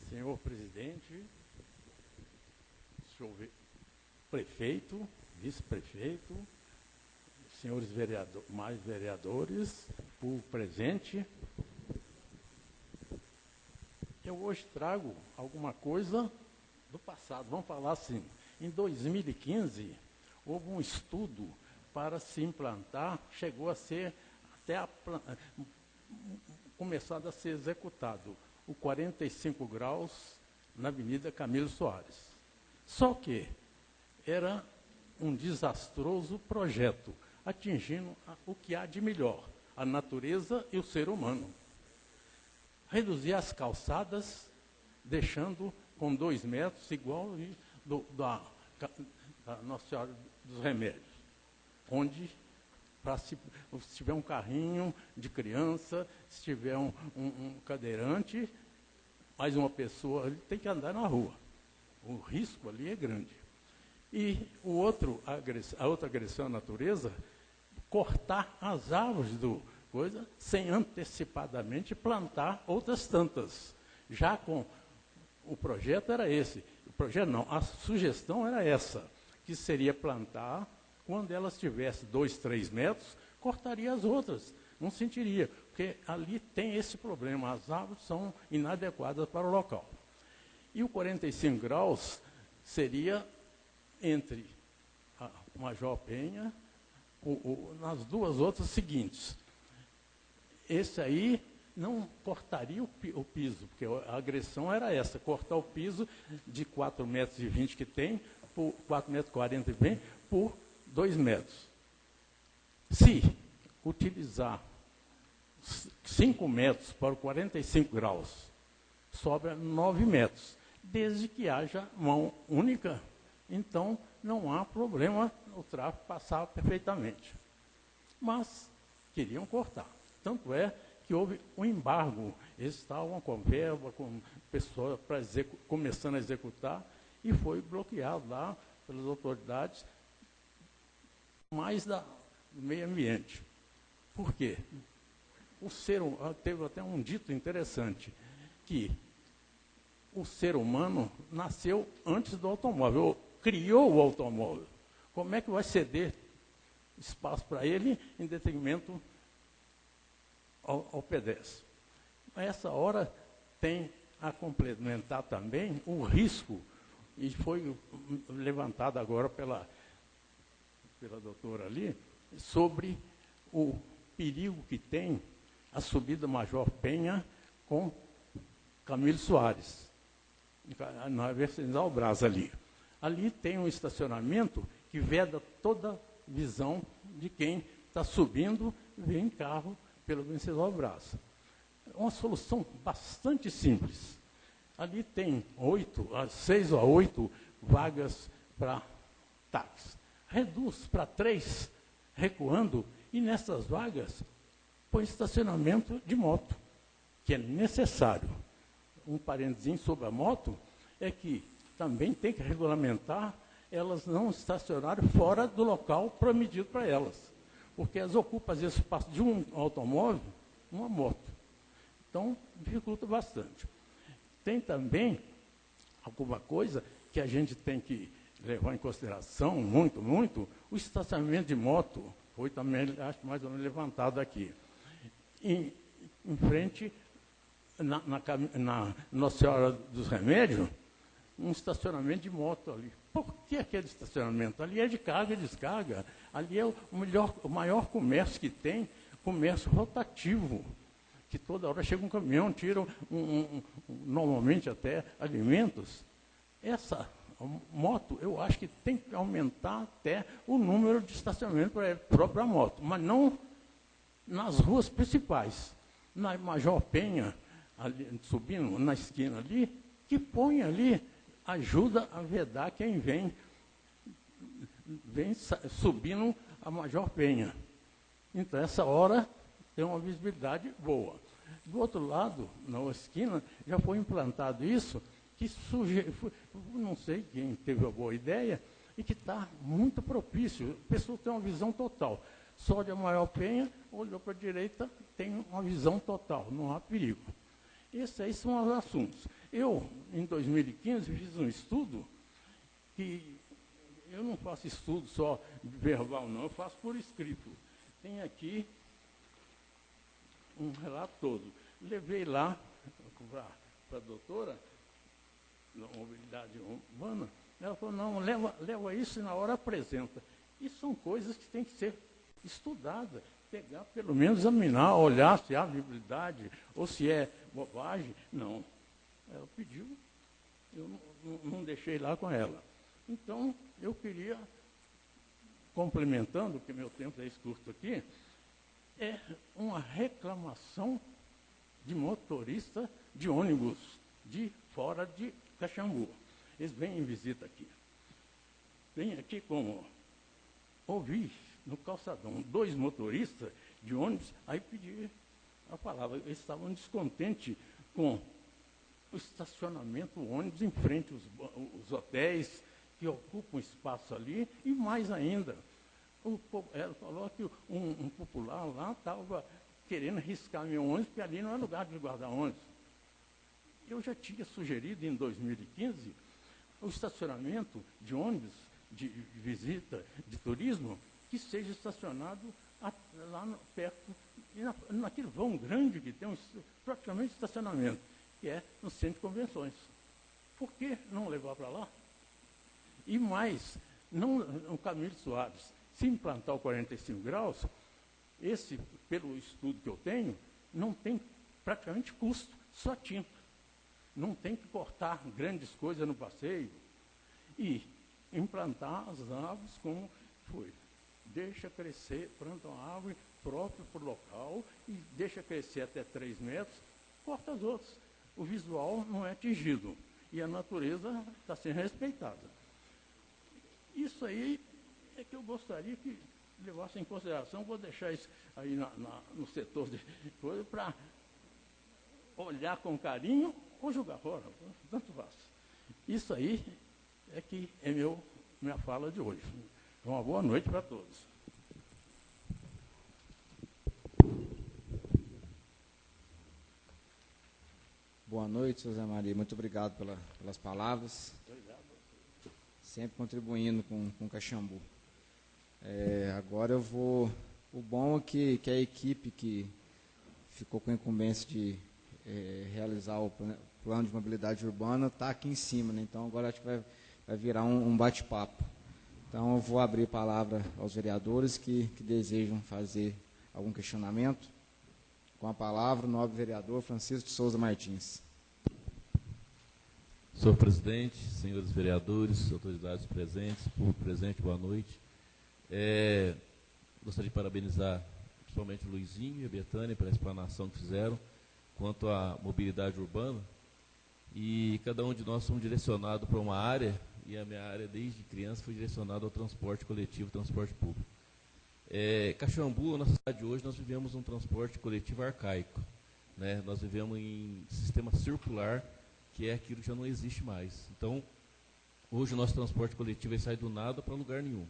Senhor presidente, senhor prefeito, vice-prefeito, senhores mais vereadores, público presente, eu hoje trago alguma coisa do passado. Vamos falar assim, em 2015, houve um estudo para se implantar, chegou a ser até começado a ser executado, o 45 graus na Avenida Camilo Soares. Só que era um desastroso projeto, atingindo o que há de melhor, a natureza e o ser humano. Reduzir as calçadas, deixando com 2 metros, igual da Nossa Senhora dos Remédios, onde, se tiver um carrinho de criança, se tiver um cadeirante, mais uma pessoa, ele tem que andar na rua. O risco ali é grande. E a outra agressão à natureza, cortar as árvores sem antecipadamente plantar outras tantas. Já com o projeto era esse. O projeto não, a sugestão era essa, que seria plantar, quando elas tivessem 2, 3 metros, cortaria as outras. Não sentiria, porque ali tem esse problema, as árvores são inadequadas para o local. E o 45 graus seria entre a Major Penha, nas duas outras seguintes. Esse aí não cortaria o piso, porque a agressão era essa, cortar o piso de 4,20 metros que tem, por 4,40 metros vem, por 2 metros. Se utilizar 5 metros para o 45 graus, sobra 9 metros, desde que haja mão única, então não há problema o tráfego passar perfeitamente. Mas queriam cortar. Tanto é que houve um embargo. Eles estavam com verba, com pessoas começando a executar, e foi bloqueado lá pelas autoridades mais do meio ambiente. Por quê? Teve até um dito interessante, que o ser humano nasceu antes do automóvel, criou o automóvel. Como é que vai ceder espaço para ele em detrimento ao pedestre? Essa hora tem a complementar também o risco, e foi levantado agora pela doutora ali, sobre o perigo que tem a subida Major Penha com Camilo Soares, na Vercinal Brás ali. Ali tem um estacionamento que veda toda visão de quem está subindo, vem carro pelo Venceslau Braz. É uma solução bastante simples. Ali tem 6 a 8 vagas para táxi. Reduz para 3, recuando, e nessas vagas põe estacionamento de moto, que é necessário. Um parênteses sobre a moto é que também tem que regulamentar elas não estacionarem fora do local permitido para elas, porque elas ocupam, às vezes, o espaço de um automóvel, uma moto. Então, dificulta bastante. Tem também alguma coisa que a gente tem que levar em consideração, muito, o estacionamento de moto, foi também, acho, mais ou menos levantado aqui. Em frente na Nossa Senhora dos Remédios, um estacionamento de moto ali. Por que aquele estacionamento? Ali é de carga e descarga. Ali é o maior comércio que tem, comércio rotativo, que toda hora chega um caminhão, tira normalmente até alimentos. Essa moto, eu acho que tem que aumentar até o número de estacionamento para a própria moto, mas não nas ruas principais. Na Major Penha, ali, subindo na esquina ali, que põe ali, ajuda a vedar quem vem subindo a Major Penha. Então, essa hora tem uma visibilidade boa. Do outro lado, na esquina, já foi implantado isso, que não sei quem teve a boa ideia, e que está muito propício. A pessoa tem uma visão total. Só de Maior Penha, olhou para a direita, tem uma visão total, não há perigo. Esses aí são os assuntos. Eu, em 2015, fiz um estudo que eu não faço estudo só verbal, não, eu faço por escrito. Tem aqui um relato todo. Levei lá para a doutora, da mobilidade humana, ela falou, não, leva isso e na hora apresenta. E são coisas que têm que ser estudadas, pegar, pelo menos examinar, olhar se há viabilidade ou se é bobagem. Não. Ela pediu, eu não deixei lá com ela. Então, eu queria, complementando, porque meu tempo é curto aqui, é uma reclamação de motorista de ônibus de fora de Caxambu. Eles vêm em visita aqui. Vem aqui como ouvi no calçadão 2 motoristas de ônibus, aí pedi a palavra. Eles estavam descontentes com o estacionamento, o ônibus em frente aos hotéis que ocupam espaço ali, e mais ainda. Ela falou que um popular lá estava querendo riscar meu ônibus, porque ali não é lugar de guardar ônibus. Eu já tinha sugerido em 2015 o estacionamento de ônibus de visita, de turismo, que seja estacionado lá perto, naquele vão grande que tem praticamente estacionamento, que é no centro de convenções. Por que não levar para lá? E mais, no Camilo Soares, se implantar o 45 graus, esse, pelo estudo que eu tenho, não tem praticamente custo, só tinta. Não tem que cortar grandes coisas no passeio e implantar as árvores como foi. Deixa crescer, planta uma árvore própria para o local e deixa crescer até 3 metros, corta as outras. O visual não é atingido e a natureza está sendo respeitada. Isso aí é que eu gostaria que levasse em consideração. Vou deixar isso aí no setor de coisa para olhar com carinho ou jogar fora, tanto faz. Isso aí é que é minha fala de hoje. Uma boa noite para todos. Boa noite, José Maria. Muito obrigado pelas palavras. Obrigado. Sempre contribuindo com Caxambu. Agora eu vou... O bom é que a equipe que ficou com a incumbência de realizar o plano de mobilidade urbana está aqui em cima, né? Então agora acho que vai virar um bate-papo. Então eu vou abrir a palavra aos vereadores que desejam fazer algum questionamento. Com a palavra, o nobre vereador Francisco de Souza Martins. Senhor presidente, senhores vereadores, autoridades presentes, público presente, boa noite. Gostaria de parabenizar principalmente o Luizinho e a Betânia pela explanação que fizeram quanto à mobilidade urbana. E cada um de nós somos direcionados para uma área, e a minha área desde criança foi direcionada ao transporte coletivo, transporte público. Caxambu, a nossa cidade hoje, nós vivemos um transporte coletivo arcaico, né? Nós vivemos em sistema circular, que é aquilo que já não existe mais. Então, hoje o nosso transporte coletivo sai do nada para lugar nenhum.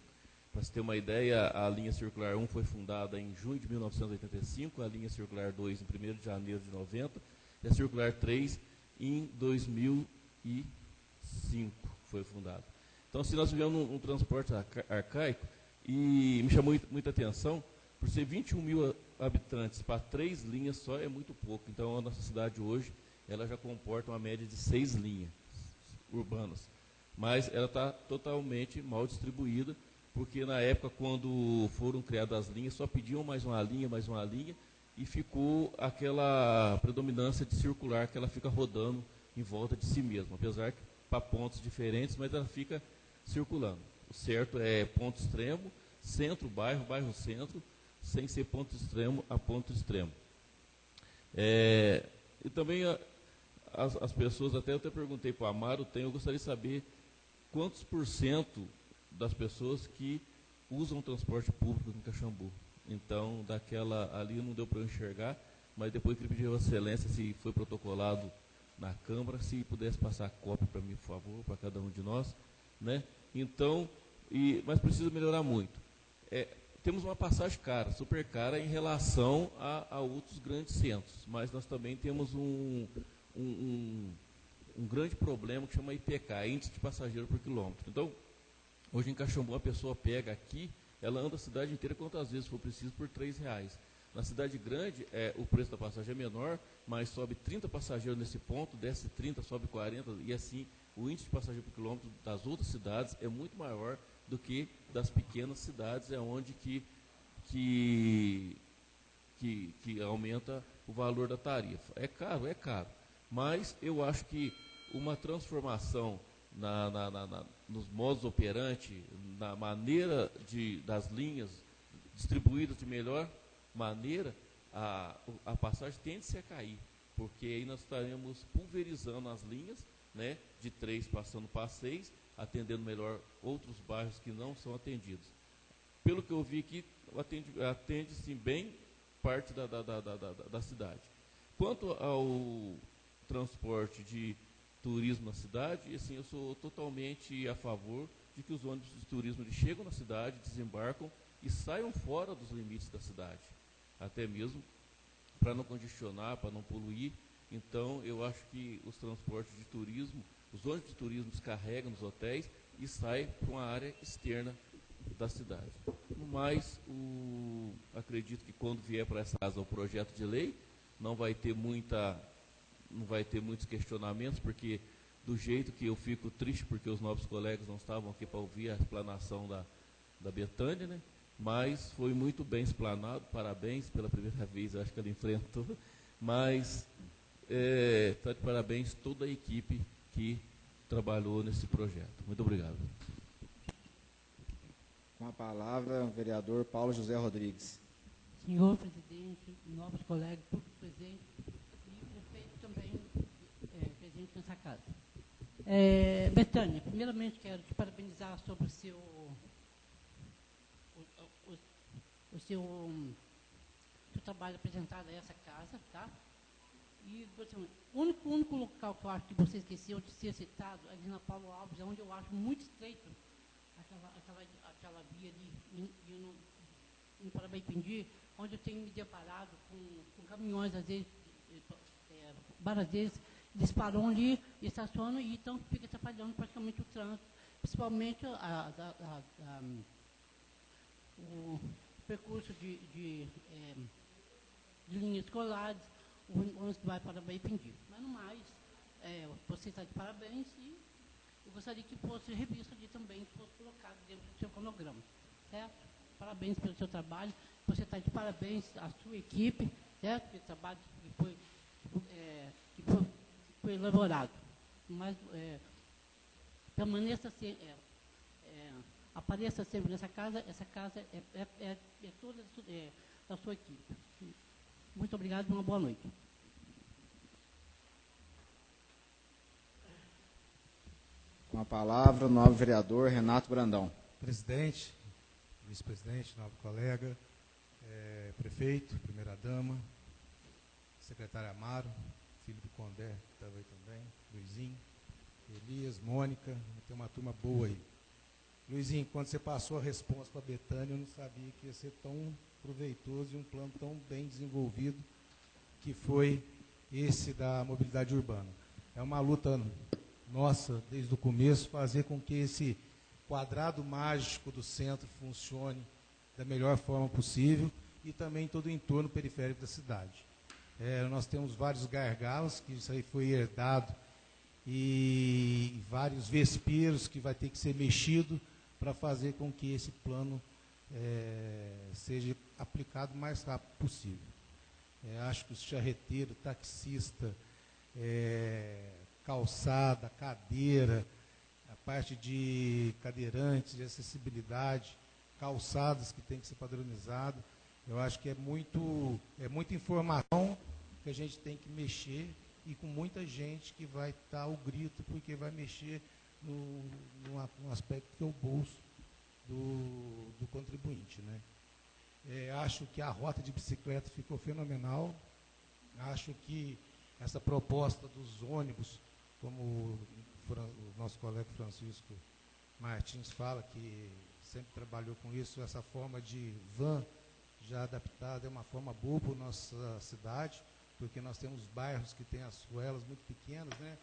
Para se ter uma ideia, a linha circular 1 foi fundada em junho de 1985, a linha circular 2 em 1º de janeiro de 90, e a circular 3 em 2005 foi fundada. Então, se nós vivemos um transporte arcaico, e me chamou muita atenção, por ser 21 mil habitantes, para 3 linhas só é muito pouco. Então, a nossa cidade hoje, ela já comporta uma média de 6 linhas urbanas. Mas ela está totalmente mal distribuída, porque na época, quando foram criadas as linhas, só pediam mais uma linha, e ficou aquela predominância de circular, que ela fica rodando em volta de si mesma, apesar que para pontos diferentes, mas ela fica circulando. O certo é ponto extremo, centro, bairro, centro, sem ser ponto extremo a ponto extremo. E também as pessoas, eu até perguntei para o Amaro, eu gostaria de saber quantos % das pessoas que usam transporte público em Caxambu. Então, ali não deu para eu enxergar, mas depois queria pedir a Vossa Excelência, se foi protocolado na Câmara, se pudesse passar a cópia para mim, por favor, para cada um de nós, né? Então, mas precisa melhorar muito. Temos uma passagem cara, super cara, em relação a outros grandes centros, mas nós também temos um grande problema que chama IPK, Índice de Passageiro por Quilômetro. Então, hoje em Caxambu, a pessoa pega aqui, ela anda a cidade inteira quantas vezes for preciso por R$3. Na cidade grande, o preço da passagem é menor, mas sobe 30 passageiros nesse ponto, desce 30, sobe 40, e assim, o índice de passageiro por quilômetro das outras cidades é muito maior do que das pequenas cidades, é onde que aumenta o valor da tarifa. É caro, mas eu acho que uma transformação nos modos operantes, na maneira das linhas distribuídas de melhor maneira, a passagem tende-se a cair, porque aí nós estaremos pulverizando as linhas, né, de 3 passando para 6, atendendo melhor outros bairros que não são atendidos. Pelo que eu vi aqui, atende-se bem parte da cidade. Quanto ao transporte de turismo na cidade, assim, eu sou totalmente a favor de que os ônibus de turismo chegam na cidade, desembarcam e saiam fora dos limites da cidade, até mesmo para não congestionar, para não poluir. Então, eu acho que os transportes de turismo, os ônibus de turismo descarregam nos hotéis e saem para uma área externa da cidade. No mais, acredito que quando vier para essa casa o projeto de lei, não vai ter muitos questionamentos, porque do jeito que eu fico triste, porque os novos colegas não estavam aqui para ouvir a explanação da Betânia, né? Mas foi muito bem explanado, parabéns pela primeira vez, eu acho que ela enfrentou, mas está de parabéns toda a equipe que trabalhou nesse projeto. Muito obrigado. Com a palavra, o vereador Paulo José Rodrigues. Senhor presidente, novos colegas, público presente e prefeito também presente nessa casa. Betânia, primeiramente quero te parabenizar sobre o seu trabalho apresentado a essa casa, tá? E assim, o único local que eu acho que você esqueceu de ser citado é ali na Paulo Alves, onde eu acho muito estreito aquela via ali indo para Baipendi, onde eu tenho me deparado com caminhões, às vezes, várias vezes, eles param ali, estacionam e então fica atrapalhando praticamente o trânsito, principalmente o percurso de linhas escolares, o ônibus que vai para Baipendi. Mas no mais, você está de parabéns e eu gostaria que fosse revisto ali também, que fosse colocado dentro do seu cronograma, certo? Parabéns pelo seu trabalho, você está de parabéns à sua equipe, certo? Pelo trabalho que foi elaborado. Mas permaneça apareça sempre nessa casa, essa casa é toda da sua equipe. Muito obrigado e uma boa noite. Com a palavra, o novo vereador Renato Brandão. Presidente, vice-presidente, novo colega, prefeito, primeira-dama, secretário Amaro, filho do Condé, que estava aí também, Luizinho, Elias, Mônica, tem uma turma boa aí. Luizinho, quando você passou a resposta para a Betânia, eu não sabia que ia ser tão proveitoso e um plano tão bem desenvolvido que foi esse da mobilidade urbana. É uma luta nossa, desde o começo, fazer com que esse quadrado mágico do centro funcione da melhor forma possível e também todo o entorno periférico da cidade. Nós temos vários gargalos, que isso aí foi herdado, e vários vespeiros que vai ter que ser mexido para fazer com que esse plano seja aplicado o mais rápido possível. Acho que o charreteiro, taxista, calçada, cadeira, a parte de cadeirantes, de acessibilidade, calçadas que tem que ser padronizado. Eu acho que é muita informação que a gente tem que mexer e com muita gente que vai estar ao grito porque vai mexer num aspecto que é o bolso do contribuinte, né? Acho que a rota de bicicleta ficou fenomenal. Acho que essa proposta dos ônibus, como o nosso colega Francisco Martins fala, que sempre trabalhou com isso, essa forma de van já adaptada é uma forma boa para a nossa cidade, porque nós temos bairros que têm as ruelas muito pequenas, né?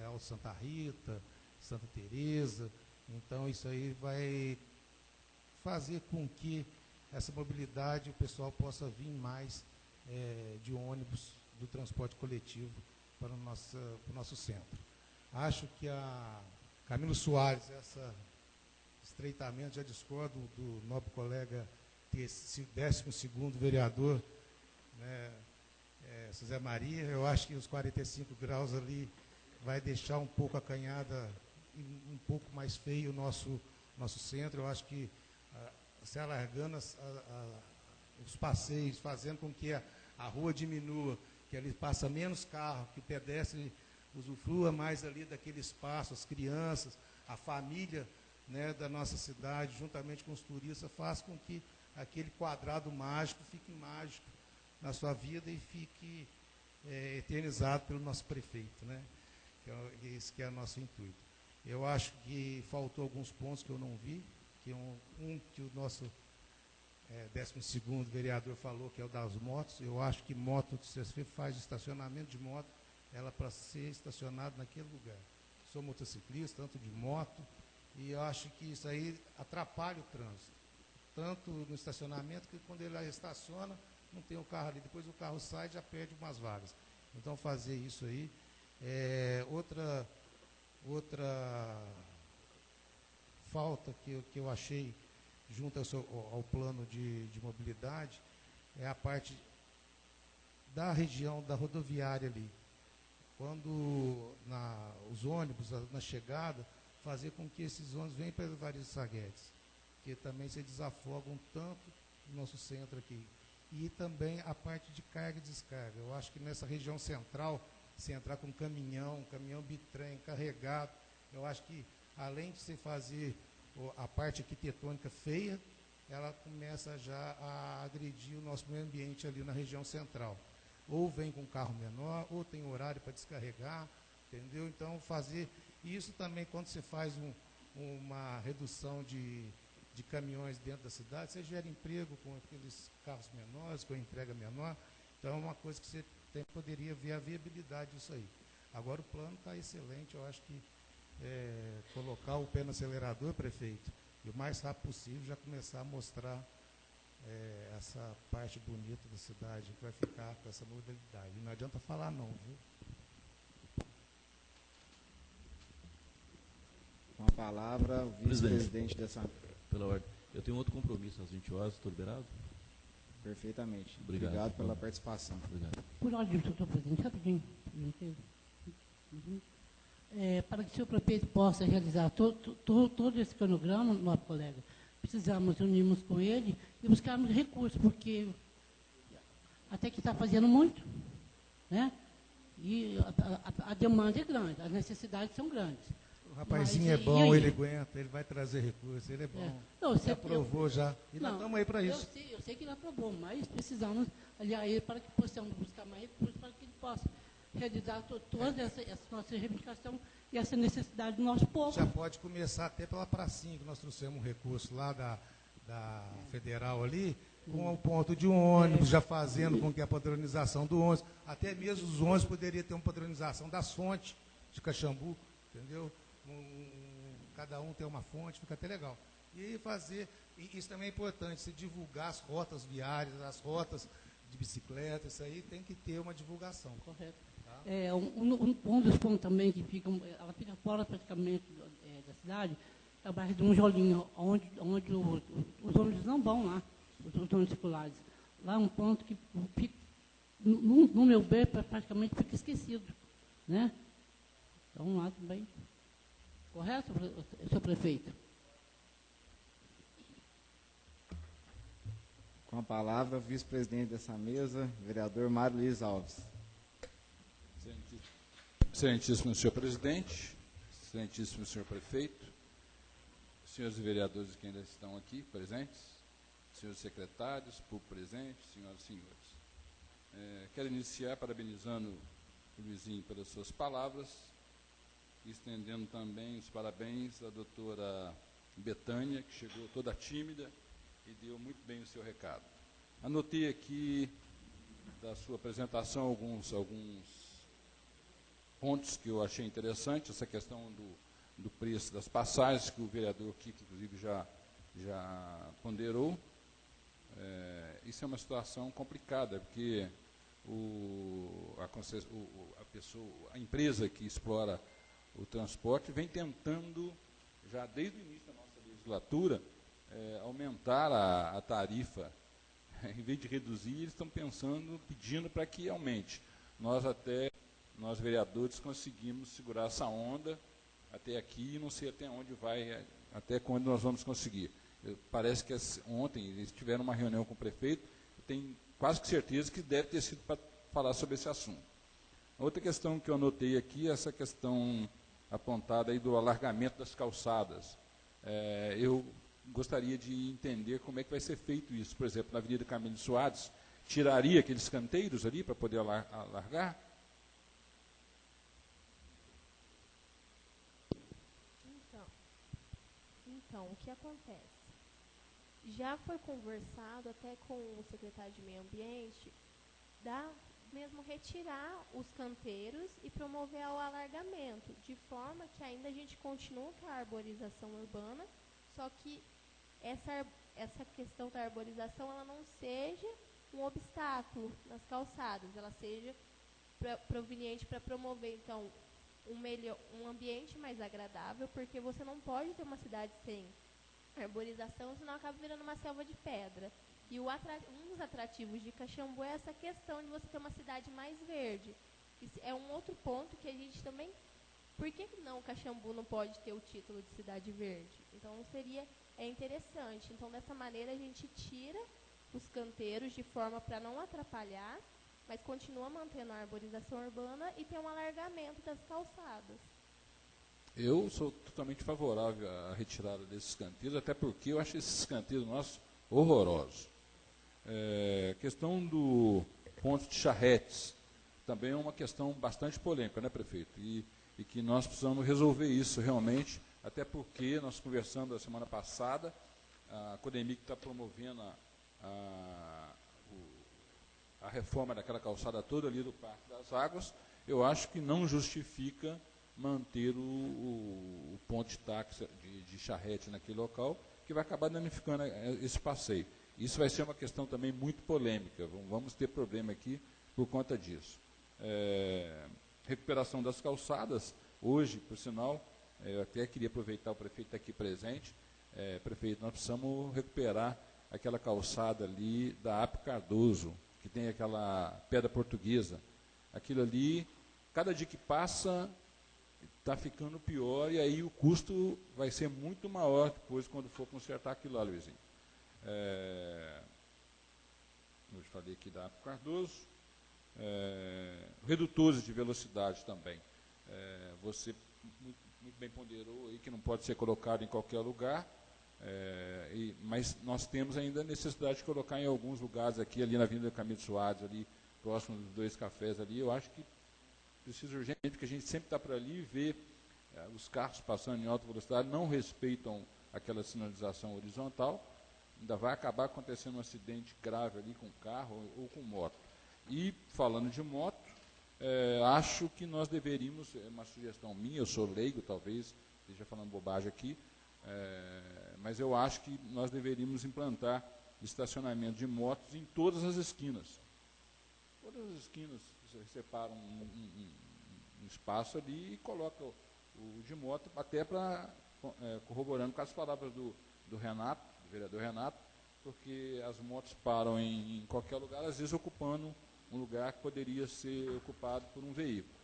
Alto Santa Rita, Santa Teresa. Então isso aí vai fazer com que essa mobilidade o pessoal possa vir mais de ônibus do transporte coletivo para o nosso centro. Acho que a Camilo Soares, esse estreitamento, já discordo do nobre colega, esse 12º vereador, né, José Maria. Eu acho que os 45 graus ali vai deixar um pouco acanhada, um pouco mais feio o nosso centro. Eu acho que se alargando os passeios, fazendo com que a rua diminua, que ali passa menos carro, que o pedestre usufrua mais ali daquele espaço, as crianças, a família, né, da nossa cidade, juntamente com os turistas, faz com que aquele quadrado mágico fique mágico na sua vida e fique eternizado pelo nosso prefeito, né? Esse que é o nosso intuito. Eu acho que faltou alguns pontos que eu não vi, que que o nosso 12º vereador falou, que é o das motos. Eu acho que moto, se você faz estacionamento de moto, ela para ser estacionada naquele lugar. Sou motociclista, tanto de moto, e eu acho que isso aí atrapalha o trânsito, tanto no estacionamento, que quando ele estaciona, não tem o carro ali, depois o carro sai e já perde umas vagas. Então fazer isso aí. Outra falta que eu achei junto ao plano de mobilidade é a parte da região da rodoviária ali. Quando os ônibus, na chegada, fazer com que esses ônibus venham para Evaristo Saguedes, que também se desafogam tanto no nosso centro aqui. E também a parte de carga e descarga. Eu acho que nessa região central, se entrar com caminhão bitrem carregado, eu acho que além de você fazer a parte arquitetônica feia, ela começa já a agredir o nosso meio ambiente ali na região central. Ou vem com carro menor, ou tem horário para descarregar, entendeu? Então, fazer isso também, quando você faz uma redução de caminhões dentro da cidade, você gera emprego com aqueles carros menores, com a entrega menor. Então, é uma coisa que você poderia ver a viabilidade disso aí. Agora, o plano está excelente. Eu acho que colocar o pé no acelerador, prefeito, e o mais rápido possível já começar a mostrar essa parte bonita da cidade, que vai ficar com essa modalidade. E não adianta falar não, viu? Com a palavra, o vice-presidente dessa... Pela ordem. Eu tenho outro compromisso às 20 horas, estou liberado? Perfeitamente. Obrigado Pela participação. Obrigado. Por ordem, doutor presidente, rapidinho. Para que o senhor prefeito possa realizar todo esse cronograma, nosso colega, precisamos unirmos com ele e buscarmos recursos, porque até que está fazendo muito, né? E a demanda é grande, as necessidades são grandes. O rapazinho é bom, ele aguenta, ele vai trazer recursos, ele é bom. Não, você aprovou já. E nós estamos aí para isso. Eu sei que ele aprovou, mas precisamos aliar ele para que possamos buscar mais recursos, para que ele possa realizar toda essa nossa reivindicação e essa necessidade do nosso povo. Já pode começar até pela pracinha, que nós trouxemos um recurso lá da Federal ali, com o ponto de ônibus, já fazendo com que a padronização do ônibus, até mesmo os ônibus poderiam ter uma padronização das fontes de Caxambu, entendeu? Cada um tem uma fonte, fica até legal. E fazer, e isso também é importante, se divulgar as rotas viárias, as rotas de bicicleta, isso aí tem que ter uma divulgação. Correto. Tá? Um dos pontos também que ela fica fora praticamente da cidade, é o bairro de Monjolinho, onde os ônibus não vão lá, os ônibus circulares. Lá é um ponto que, no meu ver, praticamente fica esquecido, né? Então, lá também. Correto, senhor prefeito? Com a palavra, vice-presidente dessa mesa, vereador Mário Luiz Alves. Excelentíssimo senhor presidente, excelentíssimo senhor prefeito, senhores vereadores que ainda estão aqui presentes, senhores secretários, público presente, senhoras e senhores. Quero iniciar parabenizando o Luizinho pelas suas palavras, estendendo também os parabéns à doutora Betânia, que chegou toda tímida e deu muito bem o seu recado. Anotei aqui da sua apresentação alguns pontos que eu achei interessante, essa questão do preço das passagens, que o vereador Kiko, inclusive, já ponderou. Isso é uma situação complicada, porque a empresa que explora o transporte vem tentando, já desde o início da nossa legislatura, aumentar a tarifa. Em vez de reduzir, eles estão pedindo para que aumente. Nós vereadores conseguimos segurar essa onda até aqui e não sei até onde vai, até quando nós vamos conseguir. Parece que ontem eles tiveram uma reunião com o prefeito, tenho quase que certeza que deve ter sido para falar sobre esse assunto. Outra questão que eu anotei aqui é essa questão apontada aí do alargamento das calçadas. Eu gostaria de entender como é que vai ser feito isso. Por exemplo, na Avenida Camilo Soares, tiraria aqueles canteiros ali para poder alargar? Então, o que acontece? Já foi conversado até com o secretário de Meio Ambiente, mesmo retirar os canteiros e promover o alargamento, de forma que ainda a gente continue com a arborização urbana, só que essa questão da arborização ela não seja um obstáculo nas calçadas, ela seja proveniente para promover, então, um ambiente mais agradável, porque você não pode ter uma cidade sem arborização, senão acaba virando uma selva de pedra. E um dos atrativos de Caxambu é essa questão de você ter uma cidade mais verde. Isso é um outro ponto que a gente também... Por que não Caxambu não pode ter o título de cidade verde? Então, é interessante. Então, dessa maneira, a gente tira os canteiros de forma para não atrapalhar, mas continua mantendo a arborização urbana e tem um alargamento das calçadas. Eu sou totalmente favorável à retirada desses canteiros, até porque eu acho esses canteiros nossos horrorosos. Questão do ponto de charretes, também é uma questão bastante polêmica, né, prefeito? E que nós precisamos resolver isso realmente, até porque nós conversando a semana passada, a Codemic está promovendo a reforma daquela calçada toda ali do Parque das Águas. Eu acho que não justifica manter o ponto de táxi de charrete naquele local, que vai acabar danificando esse passeio. Isso vai ser uma questão também muito polêmica, vamos ter problema aqui por conta disso. Recuperação das calçadas, hoje, por sinal, eu até queria aproveitar o prefeito aqui presente. Prefeito, nós precisamos recuperar aquela calçada ali da AP Cardoso, que tem aquela pedra portuguesa. Aquilo ali, cada dia que passa, está ficando pior, e aí o custo vai ser muito maior depois quando for consertar aquilo lá, Luizinho. Eu falei aqui da AP Cardoso. Redutores de velocidade também. Você muito bem ponderou aí que não pode ser colocado em qualquer lugar, mas nós temos ainda a necessidade de colocar em alguns lugares aqui, ali na Avenida Camilo Soares, ali próximo dos 2 cafés ali. Eu acho que precisa urgente, porque a gente sempre está por ali e vê os carros passando em alta velocidade, não respeitam aquela sinalização horizontal, ainda vai acabar acontecendo um acidente grave ali com carro ou com moto. E, falando de moto, acho que nós deveríamos, uma sugestão minha, eu sou leigo, talvez esteja falando bobagem aqui, mas eu acho que nós deveríamos implantar estacionamento de motos em todas as esquinas. Todas as esquinas, você separa um espaço ali e coloca o de moto, até para, corroborando com as palavras do Renato, do vereador Renato, porque as motos param em qualquer lugar, às vezes ocupando um lugar que poderia ser ocupado por um veículo.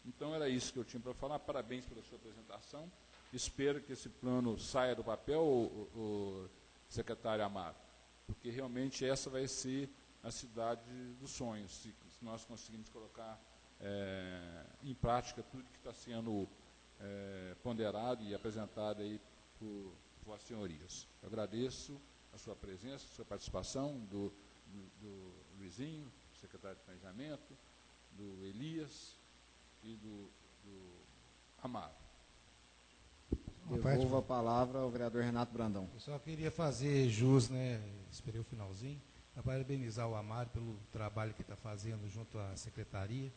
Então, era isso que eu tinha para falar. Parabéns pela sua apresentação. Espero que esse plano saia do papel, o secretário Amaro, porque realmente essa vai ser a cidade dos sonhos, se nós conseguirmos colocar em prática tudo que está sendo ponderado e apresentado aí por vossas senhorias. Eu agradeço a sua presença, a sua participação, do Luizinho, secretário de Planejamento, do Elias e do Amaro. Devolvo a palavra ao vereador Renato Brandão. Eu só queria fazer jus, né, esperei o finalzinho, para parabenizar o Amaro pelo trabalho que está fazendo junto à secretaria,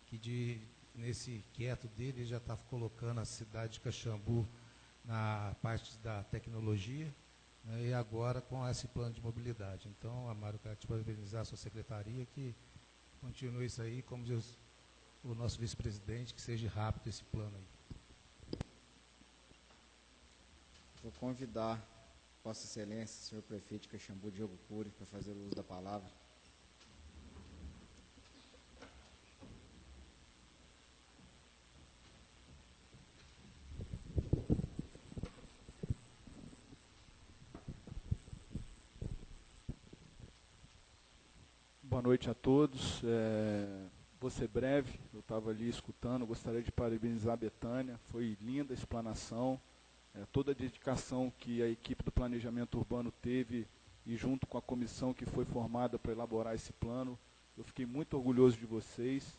que nesse quieto dele ele já está colocando a cidade de Caxambu na parte da tecnologia, né, e agora com esse plano de mobilidade. Então, Amaro, eu quero te parabenizar a sua secretaria, que continue isso aí, como diz o nosso vice-presidente, que seja rápido esse plano aí. Vou convidar Vossa Excelência, senhor prefeito de Caxambu, Diogo Cury, para fazer o uso da palavra. Boa noite a todos. Vou ser breve, eu estava ali escutando, gostaria de parabenizar a Betânia, foi linda a explanação, toda a dedicação que a equipe do planejamento urbano teve e junto com a comissão que foi formada para elaborar esse plano, eu fiquei muito orgulhoso de vocês.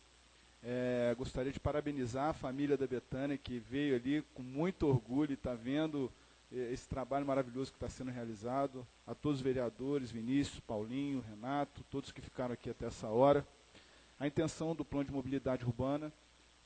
Gostaria de parabenizar a família da Betânia, que veio ali com muito orgulho e está vendo esse trabalho maravilhoso que está sendo realizado, a todos os vereadores, Vinícius, Paulinho, Renato, todos que ficaram aqui até essa hora. A intenção do plano de mobilidade urbana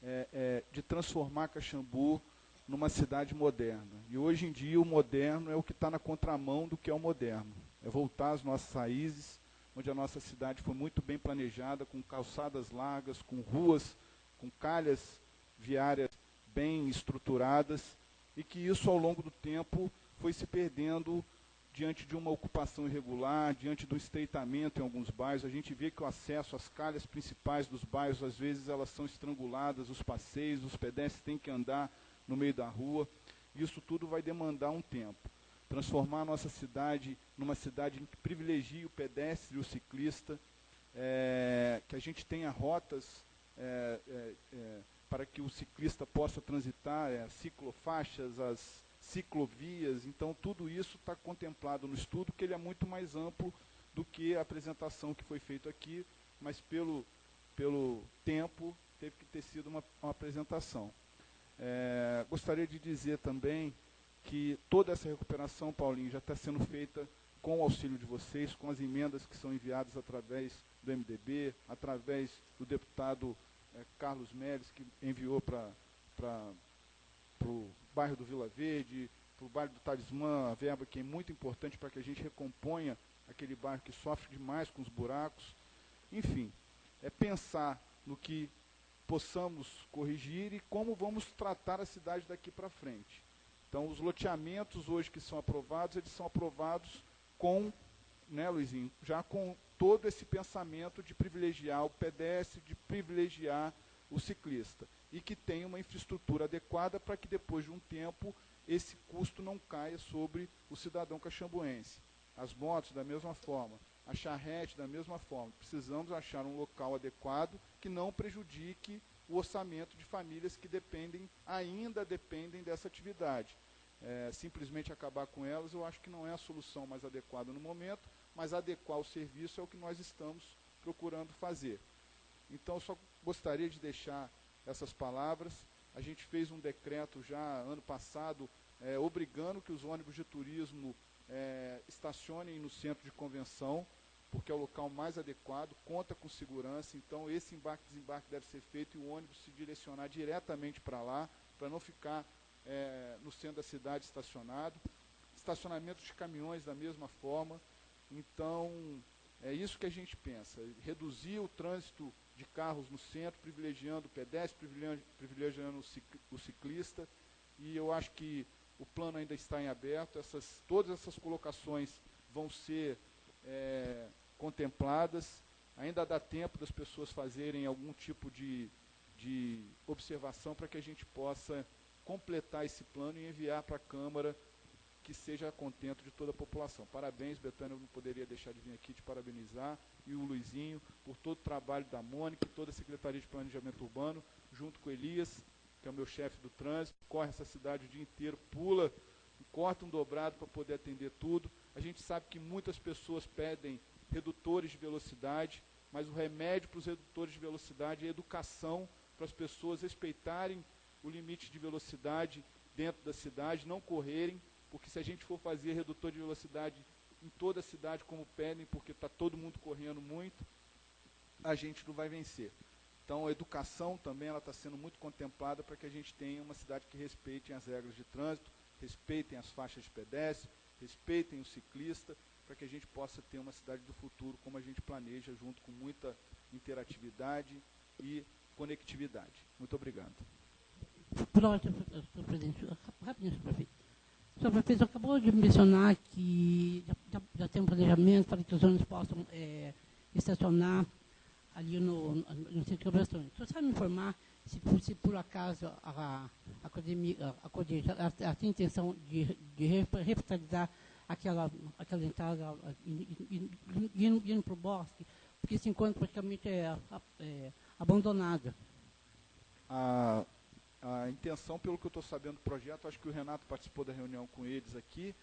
é de transformar Caxambu numa cidade moderna. E hoje em dia o moderno é o que está na contramão do que é o moderno. É voltar às nossas raízes, onde a nossa cidade foi muito bem planejada, com calçadas largas, com ruas, com calhas viárias bem estruturadas, e que isso ao longo do tempo foi se perdendo diante de uma ocupação irregular, diante do estreitamento em alguns bairros. A gente vê que o acesso às calhas principais dos bairros, às vezes, elas são estranguladas, os passeios, os pedestres têm que andar no meio da rua. Isso tudo vai demandar um tempo. Transformar a nossa cidade numa cidade que privilegie o pedestre e o ciclista, que a gente tenha rotas para que o ciclista possa transitar, ciclofaixas, as ciclovias. Então, tudo isso está contemplado no estudo, que ele é muito mais amplo do que a apresentação que foi feita aqui, mas pelo tempo teve que ter sido uma apresentação. Gostaria de dizer também que toda essa recuperação, Paulinho, já está sendo feita com o auxílio de vocês, com as emendas que são enviadas através do MDB, através do deputado Carlos Melles, que enviou para o bairro do Vila Verde, para o bairro do Talismã, a verba que é muito importante para que a gente recomponha aquele bairro que sofre demais com os buracos. Enfim, pensar no que possamos corrigir e como vamos tratar a cidade daqui para frente. Então, os loteamentos hoje que são aprovados, eles são aprovados com, né, Luizinho, já com todo esse pensamento de privilegiar o pedestre, de privilegiar o ciclista, e que tenha uma infraestrutura adequada para que depois de um tempo esse custo não caia sobre o cidadão caxambuense. As motos da mesma forma, a charrete da mesma forma. Precisamos achar um local adequado que não prejudique o orçamento de famílias que ainda dependem dessa atividade. Simplesmente acabar com elas, eu acho que não é a solução mais adequada no momento, mas adequar o serviço é o que nós estamos procurando fazer. Então, eu só gostaria de deixar essas palavras. A gente fez um decreto já ano passado, obrigando que os ônibus de turismo estacionem no centro de convenção, porque é o local mais adequado, conta com segurança. Então, esse embarque e desembarque deve ser feito e o ônibus se direcionar diretamente para lá, para não ficar no centro da cidade estacionado. estacionamentos de caminhões da mesma forma. Então, é isso que a gente pensa, reduzir o trânsito de carros no centro, privilegiando o pedestre, privilegiando o ciclista, e eu acho que o plano ainda está em aberto, todas essas colocações vão ser contempladas, ainda dá tempo das pessoas fazerem algum tipo de observação para que a gente possa completar esse plano e enviar para a Câmara que seja a contento de toda a população. Parabéns, Betânia, eu não poderia deixar de vir aqui te parabenizar, e o Luizinho, por todo o trabalho da Mônica e toda a Secretaria de Planejamento Urbano, junto com o Elias, que é o meu chefe do trânsito, corre essa cidade o dia inteiro, pula, corta um dobrado para poder atender tudo. A gente sabe que muitas pessoas pedem redutores de velocidade, mas o remédio para os redutores de velocidade é educação, para as pessoas respeitarem o limite de velocidade dentro da cidade, não correrem, porque se a gente for fazer redutor de velocidade em toda a cidade, como pedem, porque está todo mundo correndo muito, a gente não vai vencer. Então, a educação também está sendo muito contemplada para que a gente tenha uma cidade que respeite as regras de trânsito, respeitem as faixas de pedestre, respeitem o ciclista, para que a gente possa ter uma cidade do futuro, como a gente planeja, junto com muita interatividade e conectividade. Muito obrigado. Pronto, senhor presidente. Rapidinho, senhor prefeito. O senhor prefeito acabou de mencionar que já tem um planejamento para que os ônibus possam estacionar ali no centro de operações. O senhor sabe me informar se por acaso a academia tem intenção de revitalizar aquela entrada indo para o bosque, porque se encontra praticamente abandonada. A intenção, pelo que eu estou sabendo do projeto, acho que o Renato participou da reunião com eles aqui,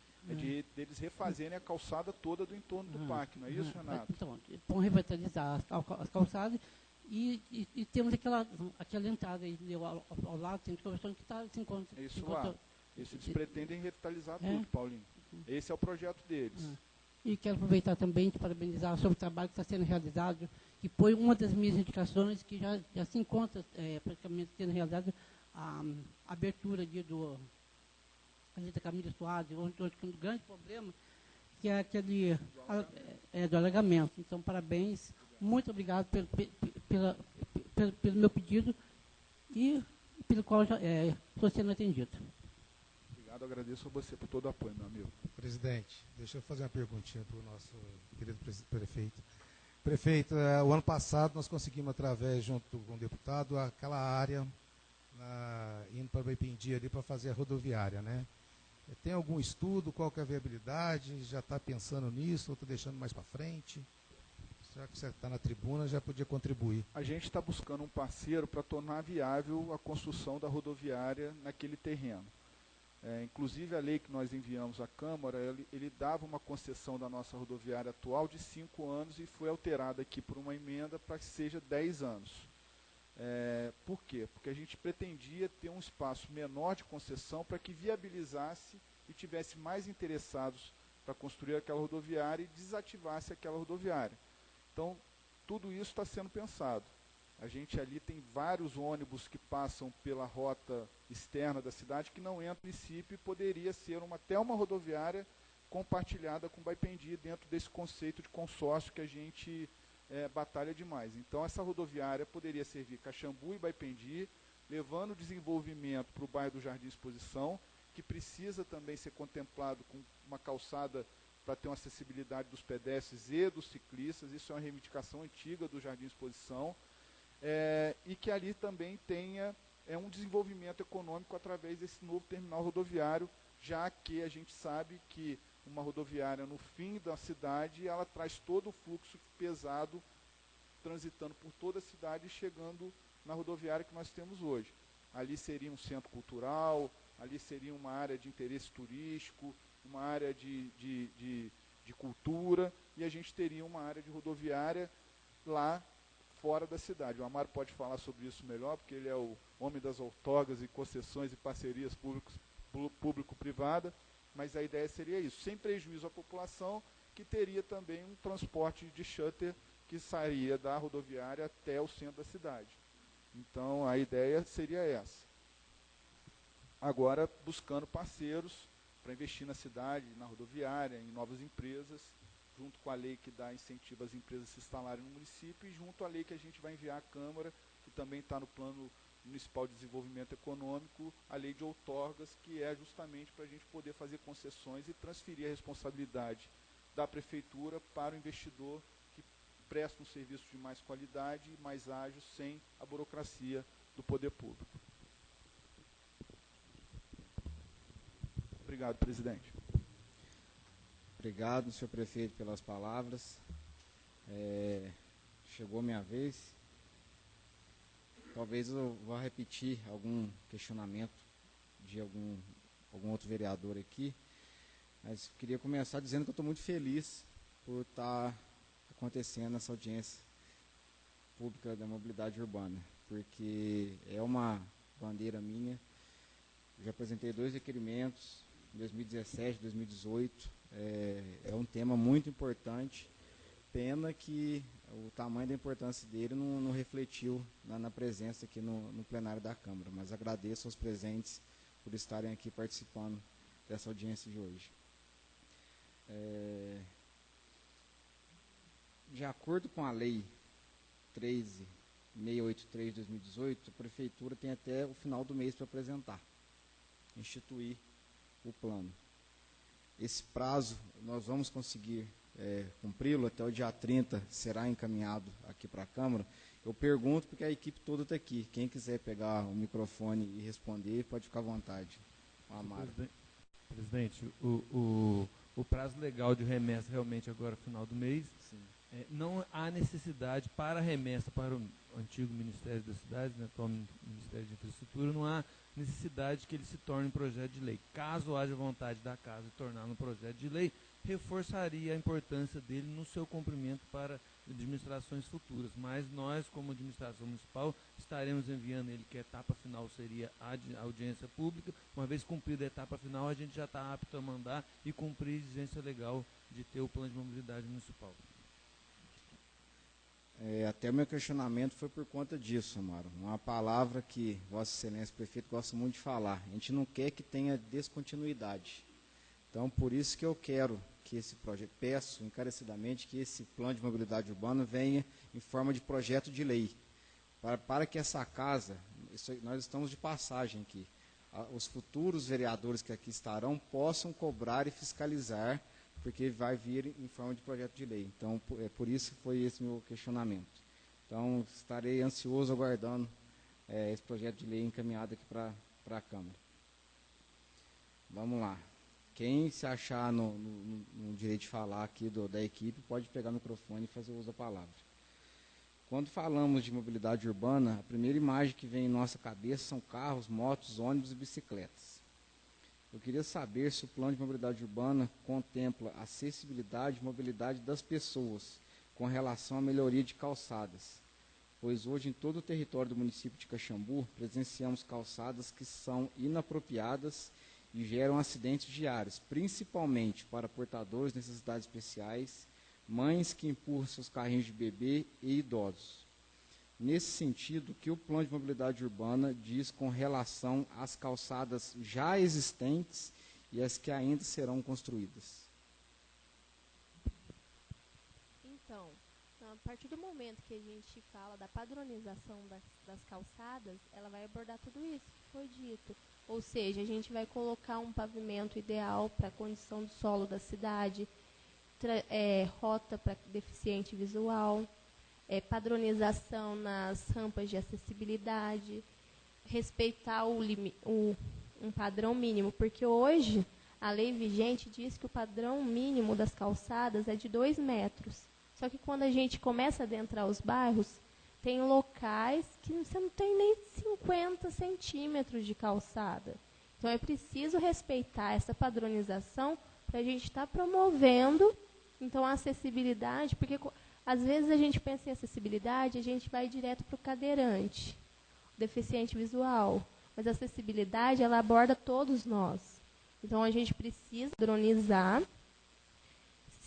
deles refazerem a calçada toda do entorno do parque, não é isso, Renato? Então, vão revitalizar as calçadas e temos aquela entrada aí ao lado, tem conversão que se encontra. Isso lá. Isso eles pretendem revitalizar tudo, Paulinho. Esse é o projeto deles. E quero aproveitar também de parabenizar sobre o trabalho que está sendo realizado, que foi uma das minhas indicações, que já se encontra praticamente sendo realizada a abertura ali da Camilo Soares, onde tem um grande problema, que é aquele do alagamento. Então, parabéns, muito obrigado pelo meu pedido e pelo qual estou sendo atendido. Obrigado, agradeço a você por todo o apoio, meu amigo. Presidente, deixa eu fazer uma perguntinha para o nosso querido prefeito. Prefeito, o ano passado nós conseguimos, através, junto com o deputado, aquela área indo para Baipendi ali para fazer a rodoviária, né? Tem algum estudo, qual que é a viabilidade? Já está pensando nisso ou está deixando mais para frente? Já que você está na tribuna, já podia contribuir. A gente está buscando um parceiro para tornar viável a construção da rodoviária naquele terreno. Inclusive, a lei que nós enviamos à Câmara, ele dava uma concessão da nossa rodoviária atual de 5 anos e foi alterada aqui por uma emenda para que seja 10 anos. Por quê? Porque a gente pretendia ter um espaço menor de concessão para que viabilizasse e tivesse mais interessados para construir aquela rodoviária e desativasse aquela rodoviária. Então, tudo isso está sendo pensado. A gente ali tem vários ônibus que passam pela rota externa da cidade que não entram no município e poderia ser até uma rodoviária compartilhada com Baipendi dentro desse conceito de consórcio que a gente batalha demais. Então, essa rodoviária poderia servir Caxambu e Baipendi, levando desenvolvimento para o bairro do Jardim Exposição, que precisa também ser contemplado com uma calçada para ter uma acessibilidade dos pedestres e dos ciclistas. Isso é uma reivindicação antiga do Jardim Exposição. E que ali também tenha um desenvolvimento econômico através desse novo terminal rodoviário, já que a gente sabe que uma rodoviária no fim da cidade, ela traz todo o fluxo pesado transitando por toda a cidade e chegando na rodoviária que nós temos hoje. Ali seria um centro cultural, ali seria uma área de interesse turístico, uma área de cultura, e a gente teria uma área de rodoviária lá fora da cidade. O Amaro pode falar sobre isso melhor, porque ele é o homem das outorgas e concessões e parcerias público-privada, mas a ideia seria isso, sem prejuízo à população, que teria também um transporte de shuttle que sairia da rodoviária até o centro da cidade. Então, a ideia seria essa. Agora, buscando parceiros para investir na cidade, na rodoviária, em novas empresas, junto com a lei que dá incentivo às empresas se instalarem no município e junto à lei que a gente vai enviar à Câmara, que também está no Plano Municipal de Desenvolvimento Econômico, a lei de outorgas, que é justamente para a gente poder fazer concessões e transferir a responsabilidade da Prefeitura para o investidor que presta um serviço de mais qualidade e mais ágil, sem a burocracia do poder público. Obrigado, presidente. Obrigado, senhor prefeito, pelas palavras. Chegou a minha vez. Talvez eu vá repetir algum questionamento de algum outro vereador aqui, mas queria começar dizendo que eu estou muito feliz por estar acontecendo essa audiência pública da mobilidade urbana, porque é uma bandeira minha. Eu já apresentei 2 requerimentos, em 2017, 2018, é um tema muito importante. Pena que o tamanho da importância dele não refletiu na presença aqui no plenário da Câmara, mas agradeço aos presentes por estarem aqui participando dessa audiência de hoje. De acordo com a Lei 13.683 de 2018, a Prefeitura tem até o final do mês para apresentar, instituir o plano. Esse prazo nós vamos conseguir cumpri-lo, até o dia 30 será encaminhado aqui para a Câmara. Eu pergunto porque a equipe toda está aqui. Quem quiser pegar o microfone e responder, pode ficar à vontade. Amaro. Presidente, o prazo legal de remessa realmente agora final do mês. Não há necessidade para a remessa para o antigo Ministério das Cidades, né, atual Ministério de Infraestrutura, não há necessidade que ele se torne um projeto de lei. Caso haja vontade da Casa de tornar um projeto de lei, reforçaria a importância dele no seu cumprimento para administrações futuras. Mas nós, como administração municipal, estaremos enviando ele, que a etapa final seria a audiência pública. Uma vez cumprida a etapa final, a gente já está apto a mandar e cumprir a exigência legal de ter o plano de mobilidade municipal. Até o meu questionamento foi por conta disso, Amaro. Uma palavra que Vossa Excelência Prefeito gosta muito de falar. A gente não quer que tenha descontinuidade. Então, por isso que eu quero que esse projeto, peço encarecidamente que esse plano de mobilidade urbana venha em forma de projeto de lei. Para que essa casa, nós estamos de passagem aqui, os futuros vereadores que aqui estarão possam cobrar e fiscalizar, porque vai vir em forma de projeto de lei. Então, por isso foi esse meu questionamento. Então, estarei ansioso aguardando esse projeto de lei encaminhado aqui para a Câmara. Vamos lá. Quem se achar no direito de falar aqui da equipe, pode pegar o microfone e fazer uso da palavra. Quando falamos de mobilidade urbana, a primeira imagem que vem em nossa cabeça são carros, motos, ônibus e bicicletas. Eu queria saber se o plano de mobilidade urbana contempla acessibilidade e mobilidade das pessoas com relação à melhoria de calçadas, pois hoje em todo o território do município de Caxambu presenciamos calçadas que são inapropriadas e geram acidentes diários, principalmente para portadores de necessidades especiais, mães que empurram seus carrinhos de bebê e idosos. Nesse sentido, o que o plano de mobilidade urbana diz com relação às calçadas já existentes e as que ainda serão construídas? Então, a partir do momento que a gente fala da padronização das calçadas, ela vai abordar tudo isso que foi dito. Ou seja, a gente vai colocar um pavimento ideal para a condição do solo da cidade, rota para deficiente visual, padronização nas rampas de acessibilidade, respeitar um padrão mínimo, porque hoje a lei vigente diz que o padrão mínimo das calçadas é de 2 metros. Só que quando a gente começa a adentrar os bairros, tem locais que você não tem nem 50 centímetros de calçada. Então é preciso respeitar essa padronização para a gente estar promovendo então a acessibilidade, porque às vezes a gente pensa em acessibilidade, a gente vai direto para o cadeirante, deficiente visual. Mas a acessibilidade, ela aborda todos nós. Então a gente precisa padronizar,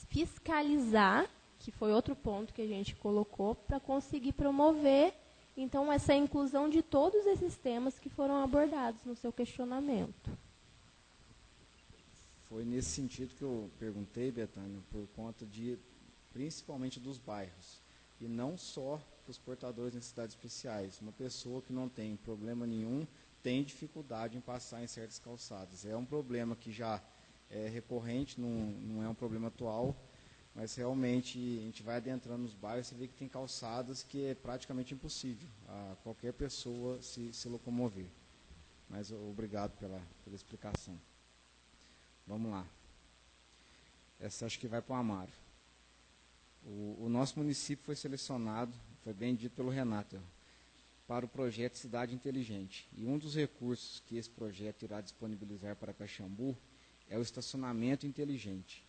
fiscalizar, que foi outro ponto que a gente colocou, para conseguir promover, então, essa inclusão de todos esses temas que foram abordados no seu questionamento. Foi nesse sentido que eu perguntei, Betânia, por conta principalmente dos bairros, e não só os portadores de necessidades especiais. Uma pessoa que não tem problema nenhum tem dificuldade em passar em certas calçadas. É um problema que já é recorrente, não é um problema atual, mas realmente a gente vai adentrando nos bairros e vê que tem calçadas que é praticamente impossível a qualquer pessoa se locomover. Mas obrigado pela explicação. Vamos lá. Essa acho que vai para o Amaro. O nosso município foi selecionado, foi bem dito pelo Renato, para o projeto Cidade Inteligente. E um dos recursos que esse projeto irá disponibilizar para Caxambu é o estacionamento inteligente.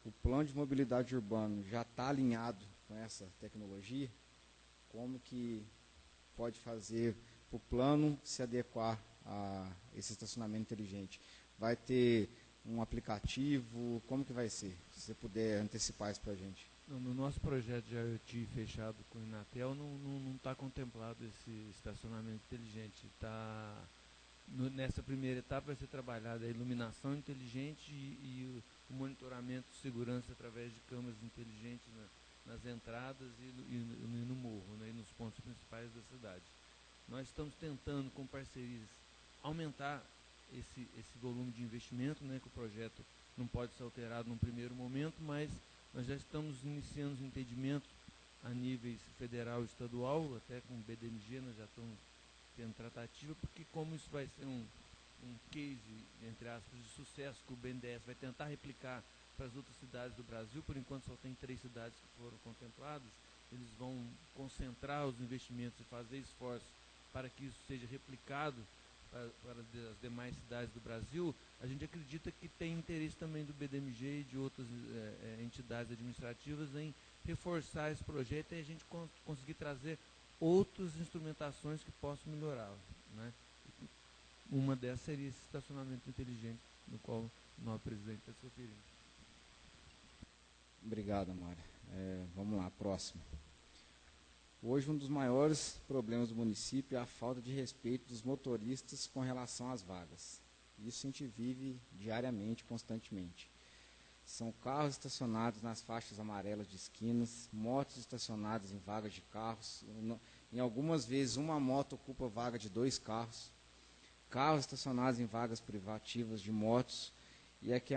O plano de mobilidade urbana já está alinhado com essa tecnologia? Como que pode fazer para o plano se adequar a esse estacionamento inteligente? Vai ter um aplicativo? Como que vai ser? Se você puder antecipar isso para a gente. No nosso projeto de IoT fechado com o Inatel não está contemplado esse estacionamento inteligente. Nessa primeira etapa vai ser trabalhada a iluminação inteligente e o monitoramento de segurança através de câmeras inteligentes nas entradas e no morro, né, e nos pontos principais da cidade. Nós estamos tentando, com parcerias, aumentar esse volume de investimento, né, que o projeto não pode ser alterado num primeiro momento, mas nós já estamos iniciando os entendimentos a níveis federal e estadual, até com o BDMG nós já estamos tendo tratativa, porque como isso vai ser um case, entre aspas, de sucesso que o BNDES vai tentar replicar para as outras cidades do Brasil, por enquanto só tem 3 cidades que foram contempladas, eles vão concentrar os investimentos e fazer esforços para que isso seja replicado para as demais cidades do Brasil. A gente acredita que tem interesse também do BDMG e de outras entidades administrativas em reforçar esse projeto e a gente conseguir trazer outras instrumentações que possam melhorá-lo, né? Uma dessas seria esse estacionamento inteligente, no qual o nosso presidente está se referindo. Obrigado, Mário. Vamos lá, próximo. Hoje, um dos maiores problemas do município é a falta de respeito dos motoristas com relação às vagas. Isso a gente vive diariamente, constantemente. São carros estacionados nas faixas amarelas de esquinas, motos estacionadas em vagas de carros. Em algumas vezes, uma moto ocupa vaga de 2 carros. Carros estacionados em vagas privativas de motos. E é que,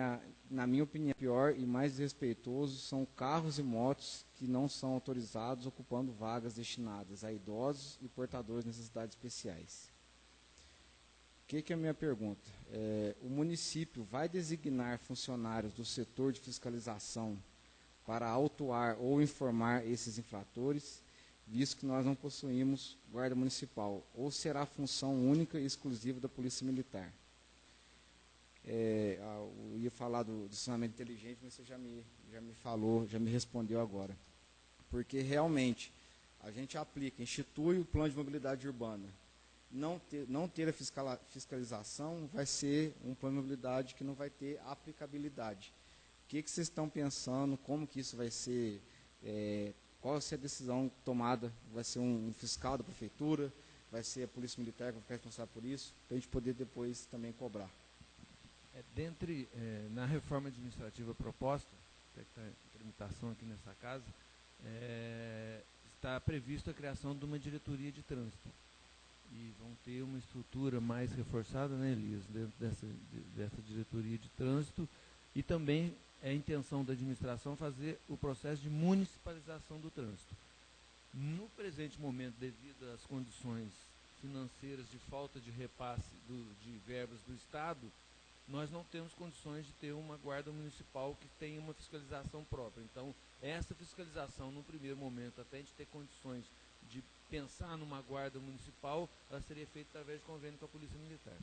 na minha opinião, pior e mais desrespeitoso são carros e motos que não são autorizados ocupando vagas destinadas a idosos e portadores de necessidades especiais. O que é a minha pergunta? O município vai designar funcionários do setor de fiscalização para autuar ou informar esses infratores, visto que nós não possuímos guarda municipal, ou será função única e exclusiva da Polícia Militar? Eu ia falar do estacionamento inteligente, mas você já me falou, já me respondeu agora. Porque realmente a gente institui o plano de mobilidade urbana. Não ter a fiscalização vai ser um plano de mobilidade que não vai ter aplicabilidade. O que vocês estão pensando? Como que isso vai ser? Qual vai ser a decisão tomada? Vai ser um fiscal da prefeitura? Vai ser a Polícia Militar que vai ficar responsável por isso? Para a gente poder depois também cobrar. Na reforma administrativa proposta, que está em tramitação aqui nessa casa, está prevista a criação de uma diretoria de trânsito. E vão ter uma estrutura mais reforçada, né, Elias, dentro dessa diretoria de trânsito. E também é a intenção da administração fazer o processo de municipalização do trânsito. No presente momento, devido às condições financeiras de falta de repasse de verbas do Estado, nós não temos condições de ter uma guarda municipal que tenha uma fiscalização própria. Então, essa fiscalização, no primeiro momento, até a gente ter condições de pensar numa guarda municipal, ela seria feita através de convênio com a Polícia Militar.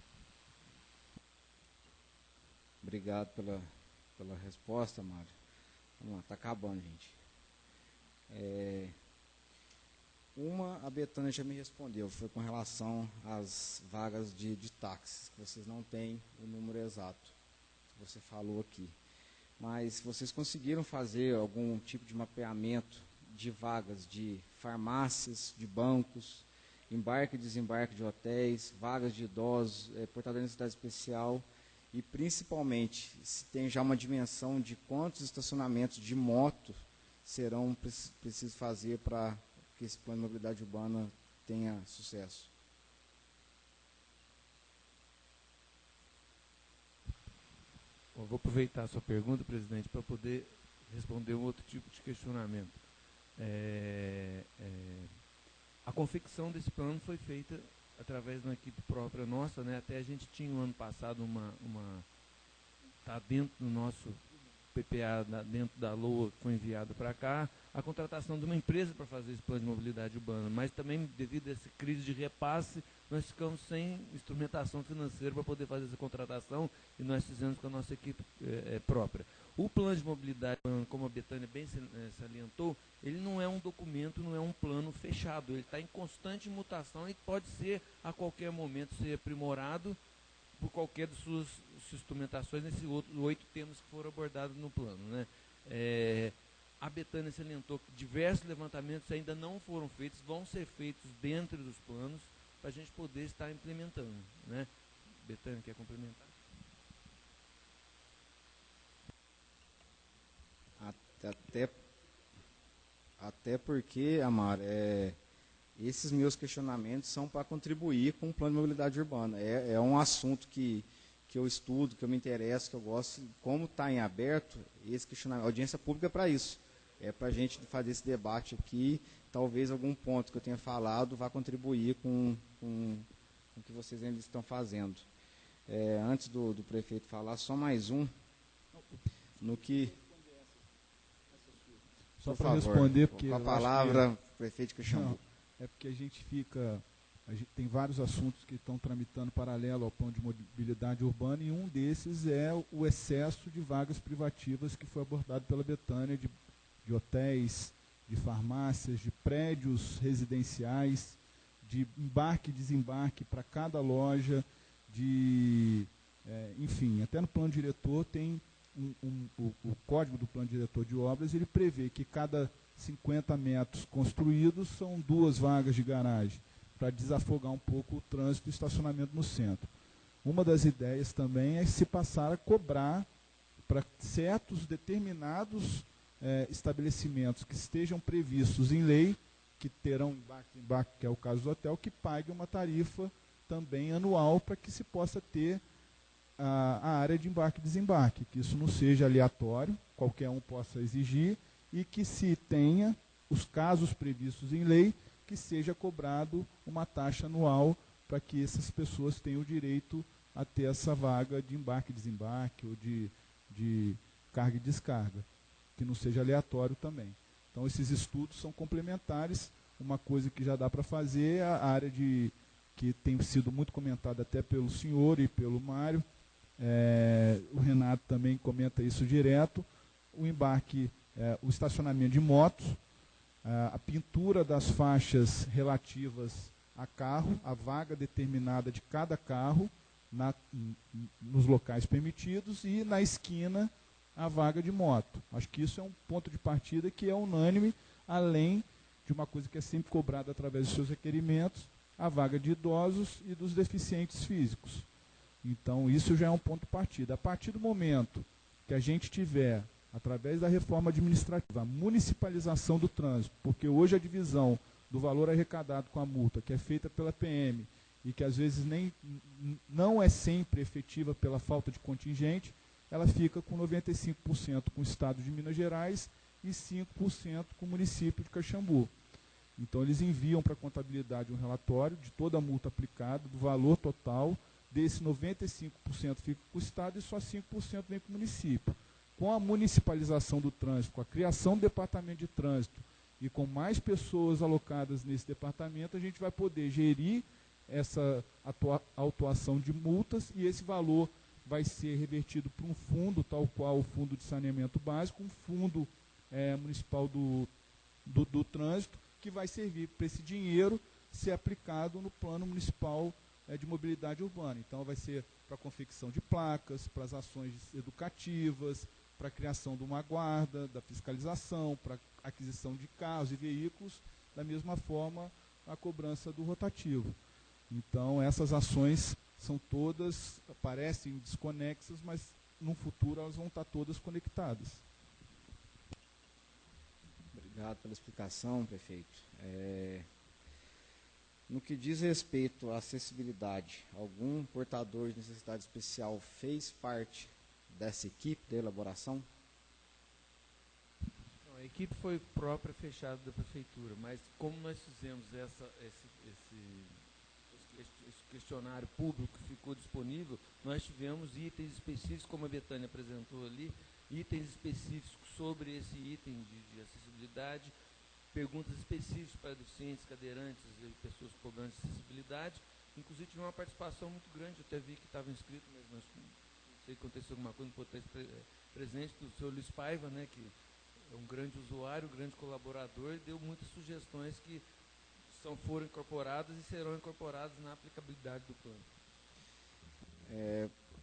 Obrigado pela resposta, Mário. Vamos lá, está acabando, gente. A Betânia já me respondeu, foi com relação às vagas de táxis, que vocês não têm o número exato, que você falou aqui. Mas vocês conseguiram fazer algum tipo de mapeamento de vagas de farmácias, de bancos, embarque e desembarque de hotéis, vagas de idosos, portadores de necessidade especial, e principalmente se tem já uma dimensão de quantos estacionamentos de moto serão preciso fazer para que esse plano de mobilidade urbana tenha sucesso. Bom, vou aproveitar a sua pergunta, presidente, para poder responder um outro tipo de questionamento. A confecção desse plano foi feita através de uma equipe própria nossa, né? Até a gente tinha no ano passado está dentro do nosso PPA, dentro da LOA, que foi enviado para cá, a contratação de uma empresa para fazer esse plano de mobilidade urbana, mas também devido a essa crise de repasse, nós ficamos sem instrumentação financeira para poder fazer essa contratação e nós fizemos com a nossa equipe própria. O plano de mobilidade, como a Betânia bem salientou, ele não é um documento, não é um plano fechado, ele está em constante mutação e pode ser a qualquer momento ser aprimorado por qualquer de suas instrumentações nesses 8 temas que foram abordados no plano, né? A Betânia salientou que diversos levantamentos ainda não foram feitos, vão ser feitos dentro dos planos para a gente poder estar implementando, né? Betânia, quer complementar? Até porque, Amaro, esses meus questionamentos são para contribuir com o plano de mobilidade urbana. É um assunto que eu estudo, que eu me interesso, que eu gosto. Como está em aberto, esse questionamento, a audiência pública é para isso. É para a gente fazer esse debate aqui. Talvez algum ponto que eu tenha falado vá contribuir com o que vocês ainda estão fazendo. Antes do prefeito falar, só mais um. No que... Só para responder, porque... Com a palavra, prefeito Caxambu. É porque a gente tem vários assuntos que estão tramitando paralelo ao plano de mobilidade urbana e um desses é o excesso de vagas privativas que foi abordado pela Betânia, de hotéis, de farmácias, de prédios residenciais, de embarque e desembarque para cada loja, enfim, até no plano diretor tem o código do plano diretor de obras, ele prevê que cada 50 metros construídos são 2 vagas de garagem, para desafogar um pouco o trânsito e estacionamento no centro. Uma das ideias também é se passar a cobrar para certos determinados estabelecimentos que estejam previstos em lei, que terão embarque, que é o caso do hotel, que pague uma tarifa também anual para que se possa ter a área de embarque e desembarque, que isso não seja aleatório, qualquer um possa exigir, e que se tenha os casos previstos em lei, que seja cobrado uma taxa anual para que essas pessoas tenham o direito a ter essa vaga de embarque e desembarque, ou de carga e descarga, que não seja aleatório também. Então, esses estudos são complementares. Uma coisa que já dá para fazer é a área que tem sido muito comentada até pelo senhor e pelo Mário, o Renato também comenta isso direto, o embarque, o estacionamento de motos, a pintura das faixas relativas a carro, a vaga determinada de cada carro nos locais permitidos e na esquina a vaga de moto. Acho que isso é um ponto de partida que é unânime, além de uma coisa que é sempre cobrada através dos seus requerimentos, a vaga de idosos e dos deficientes físicos. Então, isso já é um ponto de partida. A partir do momento que a gente tiver, através da reforma administrativa, a municipalização do trânsito, porque hoje a divisão do valor arrecadado com a multa, que é feita pela PM, e que às vezes não é sempre efetiva pela falta de contingente, ela fica com 95% com o Estado de Minas Gerais e 5% com o município de Caxambu. Então, eles enviam para a contabilidade um relatório de toda a multa aplicada, do valor total. Desse 95% fica com o Estado e só 5% vem para o município. Com a municipalização do trânsito, com a criação do departamento de trânsito e com mais pessoas alocadas nesse departamento, a gente vai poder gerir essa autuação de multas e esse valor vai ser revertido para um fundo, tal qual o Fundo de Saneamento Básico, um fundo municipal do trânsito, que vai servir para esse dinheiro ser aplicado no plano municipal de mobilidade urbana. Então, vai ser para a confecção de placas, para as ações educativas, para a criação de uma guarda, da fiscalização, para a aquisição de carros e veículos, da mesma forma a cobrança do rotativo. Então, essas ações são todas, parecem desconexas, mas no futuro elas vão estar todas conectadas. Obrigado pela explicação, prefeito. No que diz respeito à acessibilidade, algum portador de necessidade especial fez parte dessa equipe de elaboração? A equipe foi própria fechada da prefeitura, mas como nós fizemos esse questionário público que ficou disponível, nós tivemos itens específicos, como a Betânia apresentou ali, itens específicos sobre esse item de acessibilidade, perguntas específicas para deficientes, cadeirantes e pessoas com problemas de acessibilidade. Inclusive tive uma participação muito grande, eu até vi que estava inscrito, mas não sei se aconteceu alguma coisa, não pode estar presente, do senhor Luiz Paiva, né, que é um grande usuário, um grande colaborador, e deu muitas sugestões que foram incorporadas e serão incorporadas na aplicabilidade do plano.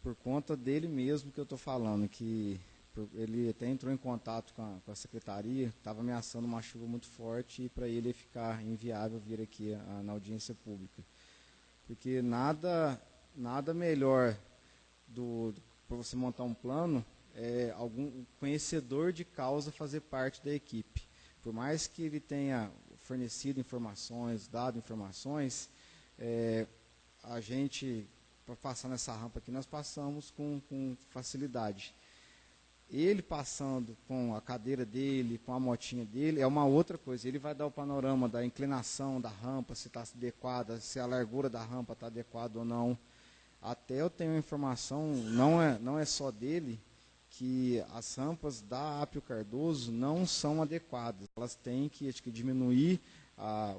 Por conta dele mesmo que eu estou falando, que ele até entrou em contato com a secretaria, estava ameaçando uma chuva muito forte e para ele ficar inviável vir aqui na audiência pública. Porque nada melhor para você montar um plano algum conhecedor de causa fazer parte da equipe. Por mais que ele tenha fornecido informações, dado informações, a gente, para passar nessa rampa aqui, nós passamos com facilidade. Ele passando com a cadeira dele, com a motinha dele, é uma outra coisa. Ele vai dar o panorama da inclinação da rampa, se está adequada, se a largura da rampa está adequada ou não. Até eu tenho informação, não é só dele, que as rampas da Apio Cardoso não são adequadas. Elas têm que diminuir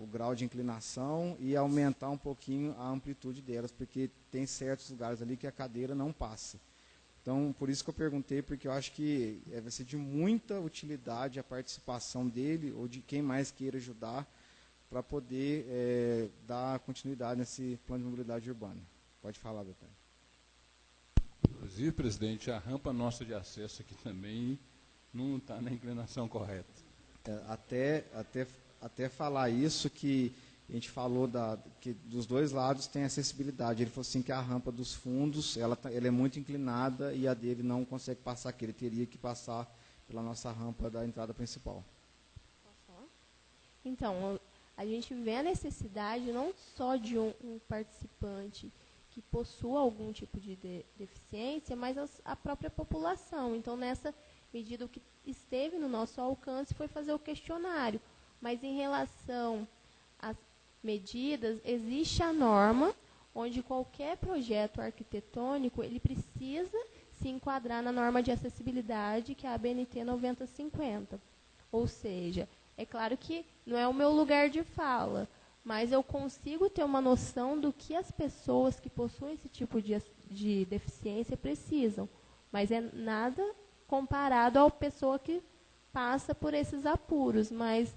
o grau de inclinação e aumentar um pouquinho a amplitude delas, porque tem certos lugares ali que a cadeira não passa. Então, por isso que eu perguntei, porque eu acho que vai ser de muita utilidade a participação dele ou de quem mais queira ajudar para poder dar continuidade nesse plano de mobilidade urbana. Pode falar, Betânia. Inclusive, presidente, a rampa nossa de acesso aqui também não está na inclinação correta. Até falar isso, que a gente falou que dos dois lados tem acessibilidade. Ele falou assim que a rampa dos fundos ela é muito inclinada e a dele não consegue passar aqui. Ele teria que passar pela nossa rampa da entrada principal. Então, a gente vê a necessidade não só de um participante que possua algum tipo de deficiência, mas a própria população. Então, nessa medida, o que esteve no nosso alcance foi fazer o questionário. Mas em relação às medidas, existe a norma onde qualquer projeto arquitetônico ele precisa se enquadrar na norma de acessibilidade, que é a BNT 9050. Ou seja, é claro que não é o meu lugar de fala, mas eu consigo ter uma noção do que as pessoas que possuem esse tipo de deficiência precisam. Mas é nada comparado à pessoa que passa por esses apuros, mas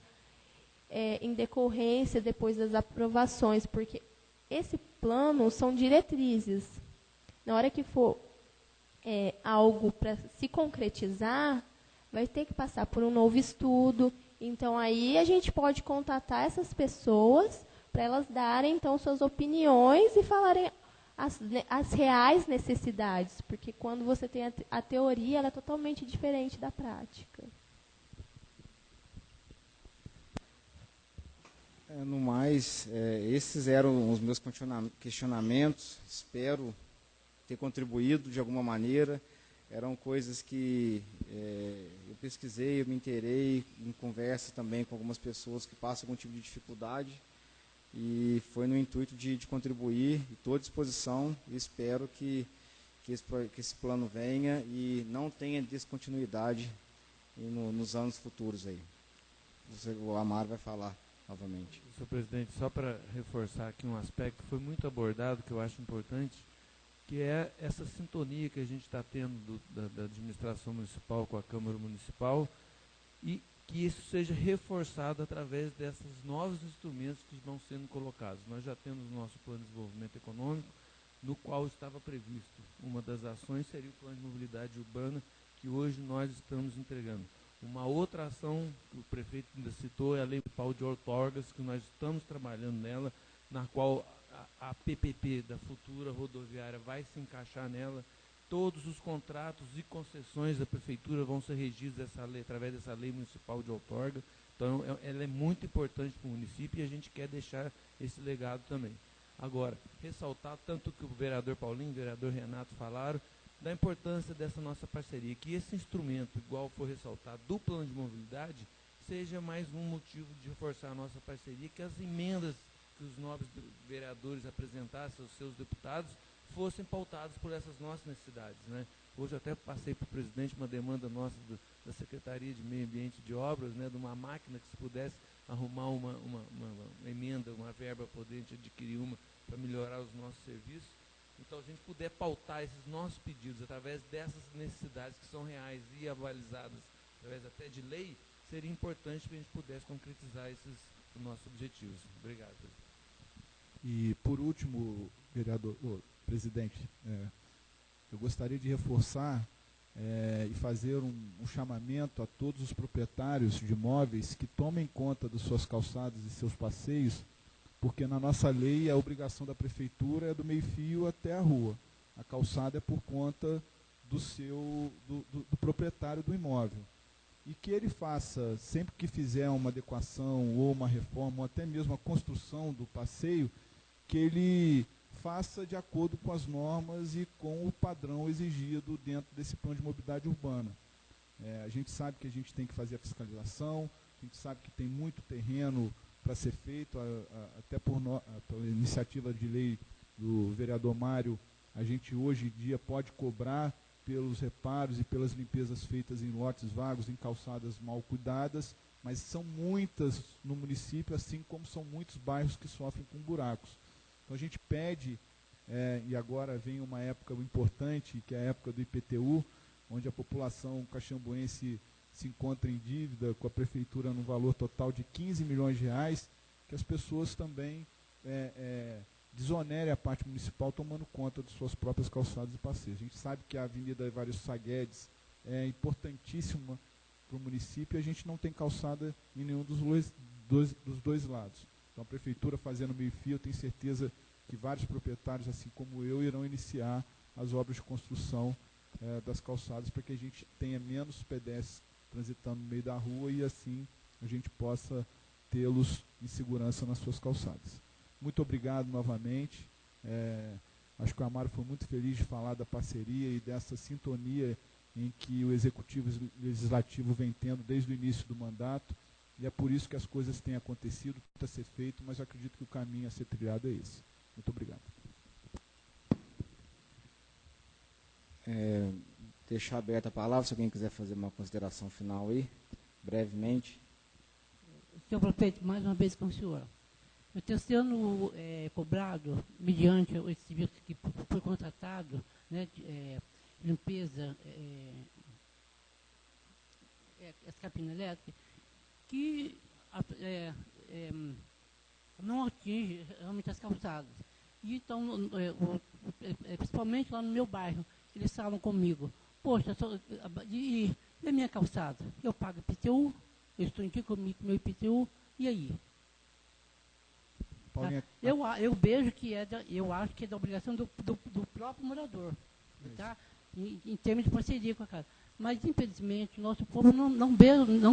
em decorrência depois das aprovações, porque esse plano são diretrizes. Na hora que for algo para se concretizar, vai ter que passar por um novo estudo. Então, aí a gente pode contatar essas pessoas para elas darem, então, suas opiniões e falarem as reais necessidades, porque quando você tem a teoria, ela é totalmente diferente da prática. No mais, esses eram os meus questionamentos. Espero ter contribuído de alguma maneira. Eram coisas que eu pesquisei, eu me inteirei, em conversa também com algumas pessoas que passam algum tipo de dificuldade. E foi no intuito de contribuir, e estou à disposição, e espero que esse plano venha e não tenha descontinuidade nos anos futuros aí. O Amaro vai falar novamente. Senhor presidente, só para reforçar aqui um aspecto que foi muito abordado, que eu acho importante, que é essa sintonia que a gente está tendo da administração municipal com a Câmara Municipal, e que isso seja reforçado através desses novos instrumentos que vão sendo colocados. Nós já temos o nosso plano de desenvolvimento econômico, no qual estava previsto. Uma das ações seria o plano de mobilidade urbana, que hoje nós estamos entregando. Uma outra ação que o prefeito ainda citou é a Lei Municipal de Outorgas, que nós estamos trabalhando nela, na qual a PPP da futura rodoviária vai se encaixar nela. Todos os contratos e concessões da prefeitura vão ser regidos dessa lei, através dessa lei municipal de outorga. Então, ela é muito importante para o município e a gente quer deixar esse legado também. Agora, ressaltar tanto que o vereador Paulinho e o vereador Renato falaram, da importância dessa nossa parceria, que esse instrumento, igual foi ressaltado, do plano de mobilidade, seja mais um motivo de reforçar a nossa parceria, que as emendas que os nobres vereadores apresentassem aos seus deputados fossem pautadas por essas nossas necessidades, né? Hoje eu até passei para o presidente uma demanda nossa da Secretaria de Meio Ambiente e de Obras, né, de uma máquina que se pudesse arrumar uma emenda, uma verba para poder adquirir uma para melhorar os nossos serviços. Então, a gente puder pautar esses nossos pedidos através dessas necessidades que são reais e avalizadas através até de lei, seria importante que a gente pudesse concretizar esses nossos objetivos. Obrigado, presidente. E, por último, presidente, eu gostaria de reforçar e fazer um chamamento a todos os proprietários de imóveis que tomem conta das suas calçadas e seus passeios, porque na nossa lei a obrigação da prefeitura é do meio-fio até a rua. A calçada é por conta do proprietário do imóvel. E que ele faça, sempre que fizer uma adequação ou uma reforma, ou até mesmo a construção do passeio, que ele faça de acordo com as normas e com o padrão exigido dentro desse plano de mobilidade urbana. A gente sabe que a gente tem que fazer a fiscalização, a gente sabe que tem muito terreno para ser feito, até pela iniciativa de lei do vereador Mário, a gente hoje em dia pode cobrar pelos reparos e pelas limpezas feitas em lotes vagos, em calçadas mal cuidadas, mas são muitas no município, assim como são muitos bairros que sofrem com buracos. Então a gente pede, e agora vem uma época importante, que é a época do IPTU, onde a população caxambuense se encontra em dívida com a prefeitura no valor total de 15 milhões de reais, que as pessoas também desonerem a parte municipal tomando conta de suas próprias calçadas e passeios. A gente sabe que a Avenida Evaristo Sá Guedes é importantíssima para o município e a gente não tem calçada em nenhum dos dois lados. Então a prefeitura fazendo meio-fio, eu tenho certeza que vários proprietários, assim como eu, irão iniciar as obras de construção das calçadas para que a gente tenha menos pedestres transitando no meio da rua e assim a gente possa tê-los em segurança nas suas calçadas. Muito obrigado novamente. Acho que o Amaro foi muito feliz de falar da parceria e dessa sintonia em que o Executivo Legislativo vem tendo desde o início do mandato, e é por isso que as coisas têm acontecido, tudo a ser feito, mas eu acredito que o caminho a ser trilhado é esse. Muito obrigado. Deixar aberta a palavra, se alguém quiser fazer uma consideração final aí, brevemente. Senhor prefeito, mais uma vez com o senhor. Eu estou sendo cobrado, mediante esse serviço que foi contratado, né, de limpeza, essa capina elétrica, que não atinge realmente as calçadas. E então, principalmente lá no meu bairro, eles falam comigo, poxa, e a minha calçada? Eu pago IPTU, eu estou aqui com o meu IPTU, e aí? Tá? Eu vejo que eu acho que é da obrigação do próprio morador, tá? Em termos de parceria com a casa. Mas, infelizmente, o nosso povo não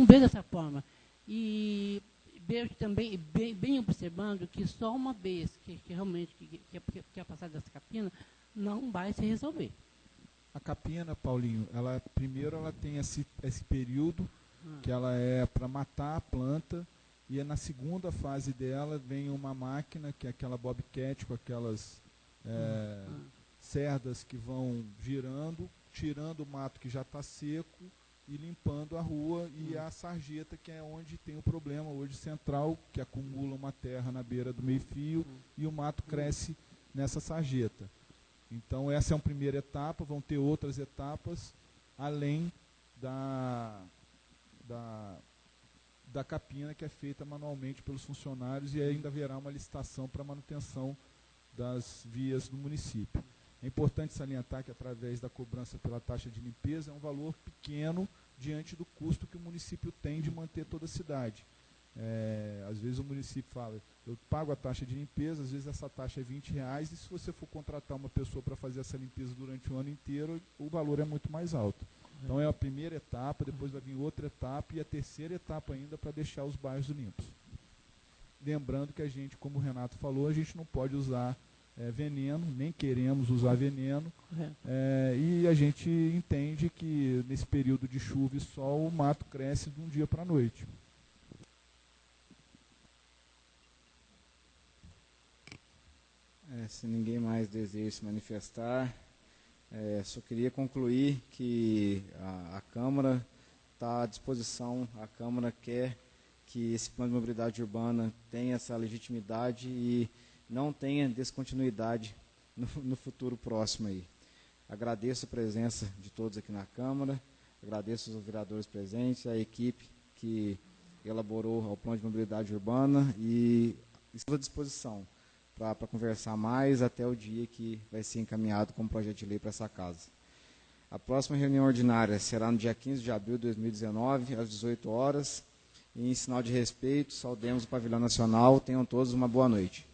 vê dessa forma. E vejo também, bem observando, que só uma vez que realmente que é passada dessa capina, não vai se resolver. A capina, Paulinho, primeiro ela tem esse período que ela é para matar a planta, e na segunda fase dela vem uma máquina, que é aquela bobcat, com aquelas cerdas que vão girando, tirando o mato que já está seco e limpando a rua, e a sarjeta, que é onde tem o problema hoje central, que acumula uma terra na beira do meio-fio e o mato cresce nessa sarjeta. Então essa é uma primeira etapa, vão ter outras etapas, além da capina, que é feita manualmente pelos funcionários, e ainda haverá uma licitação para manutenção das vias do município. É importante salientar que, através da cobrança pela taxa de limpeza, é um valor pequeno diante do custo que o município tem de manter toda a cidade. Às vezes o município fala, eu pago a taxa de limpeza, às vezes essa taxa é R$20, e se você for contratar uma pessoa para fazer essa limpeza durante o ano inteiro, o valor é muito mais alto. Então é a primeira etapa, depois vai vir outra etapa e a terceira etapa ainda para deixar os bairros limpos. Lembrando que a gente, como o Renato falou, a gente não pode usar veneno, nem queremos usar veneno, e a gente entende que nesse período de chuva e sol o mato cresce de um dia para a noite. Se ninguém mais deseja se manifestar, só queria concluir que a Câmara está à disposição, a Câmara quer que esse plano de mobilidade urbana tenha essa legitimidade e não tenha descontinuidade no futuro próximo aí. Agradeço a presença de todos aqui na Câmara, agradeço aos vereadores presentes, a equipe que elaborou o plano de mobilidade urbana e estou à disposição para conversar mais até o dia que vai ser encaminhado como projeto de lei para essa casa. A próxima reunião ordinária será no dia 15 de abril de 2019, às 18 horas. E em sinal de respeito, saudemos o Pavilhão Nacional. Tenham todos uma boa noite.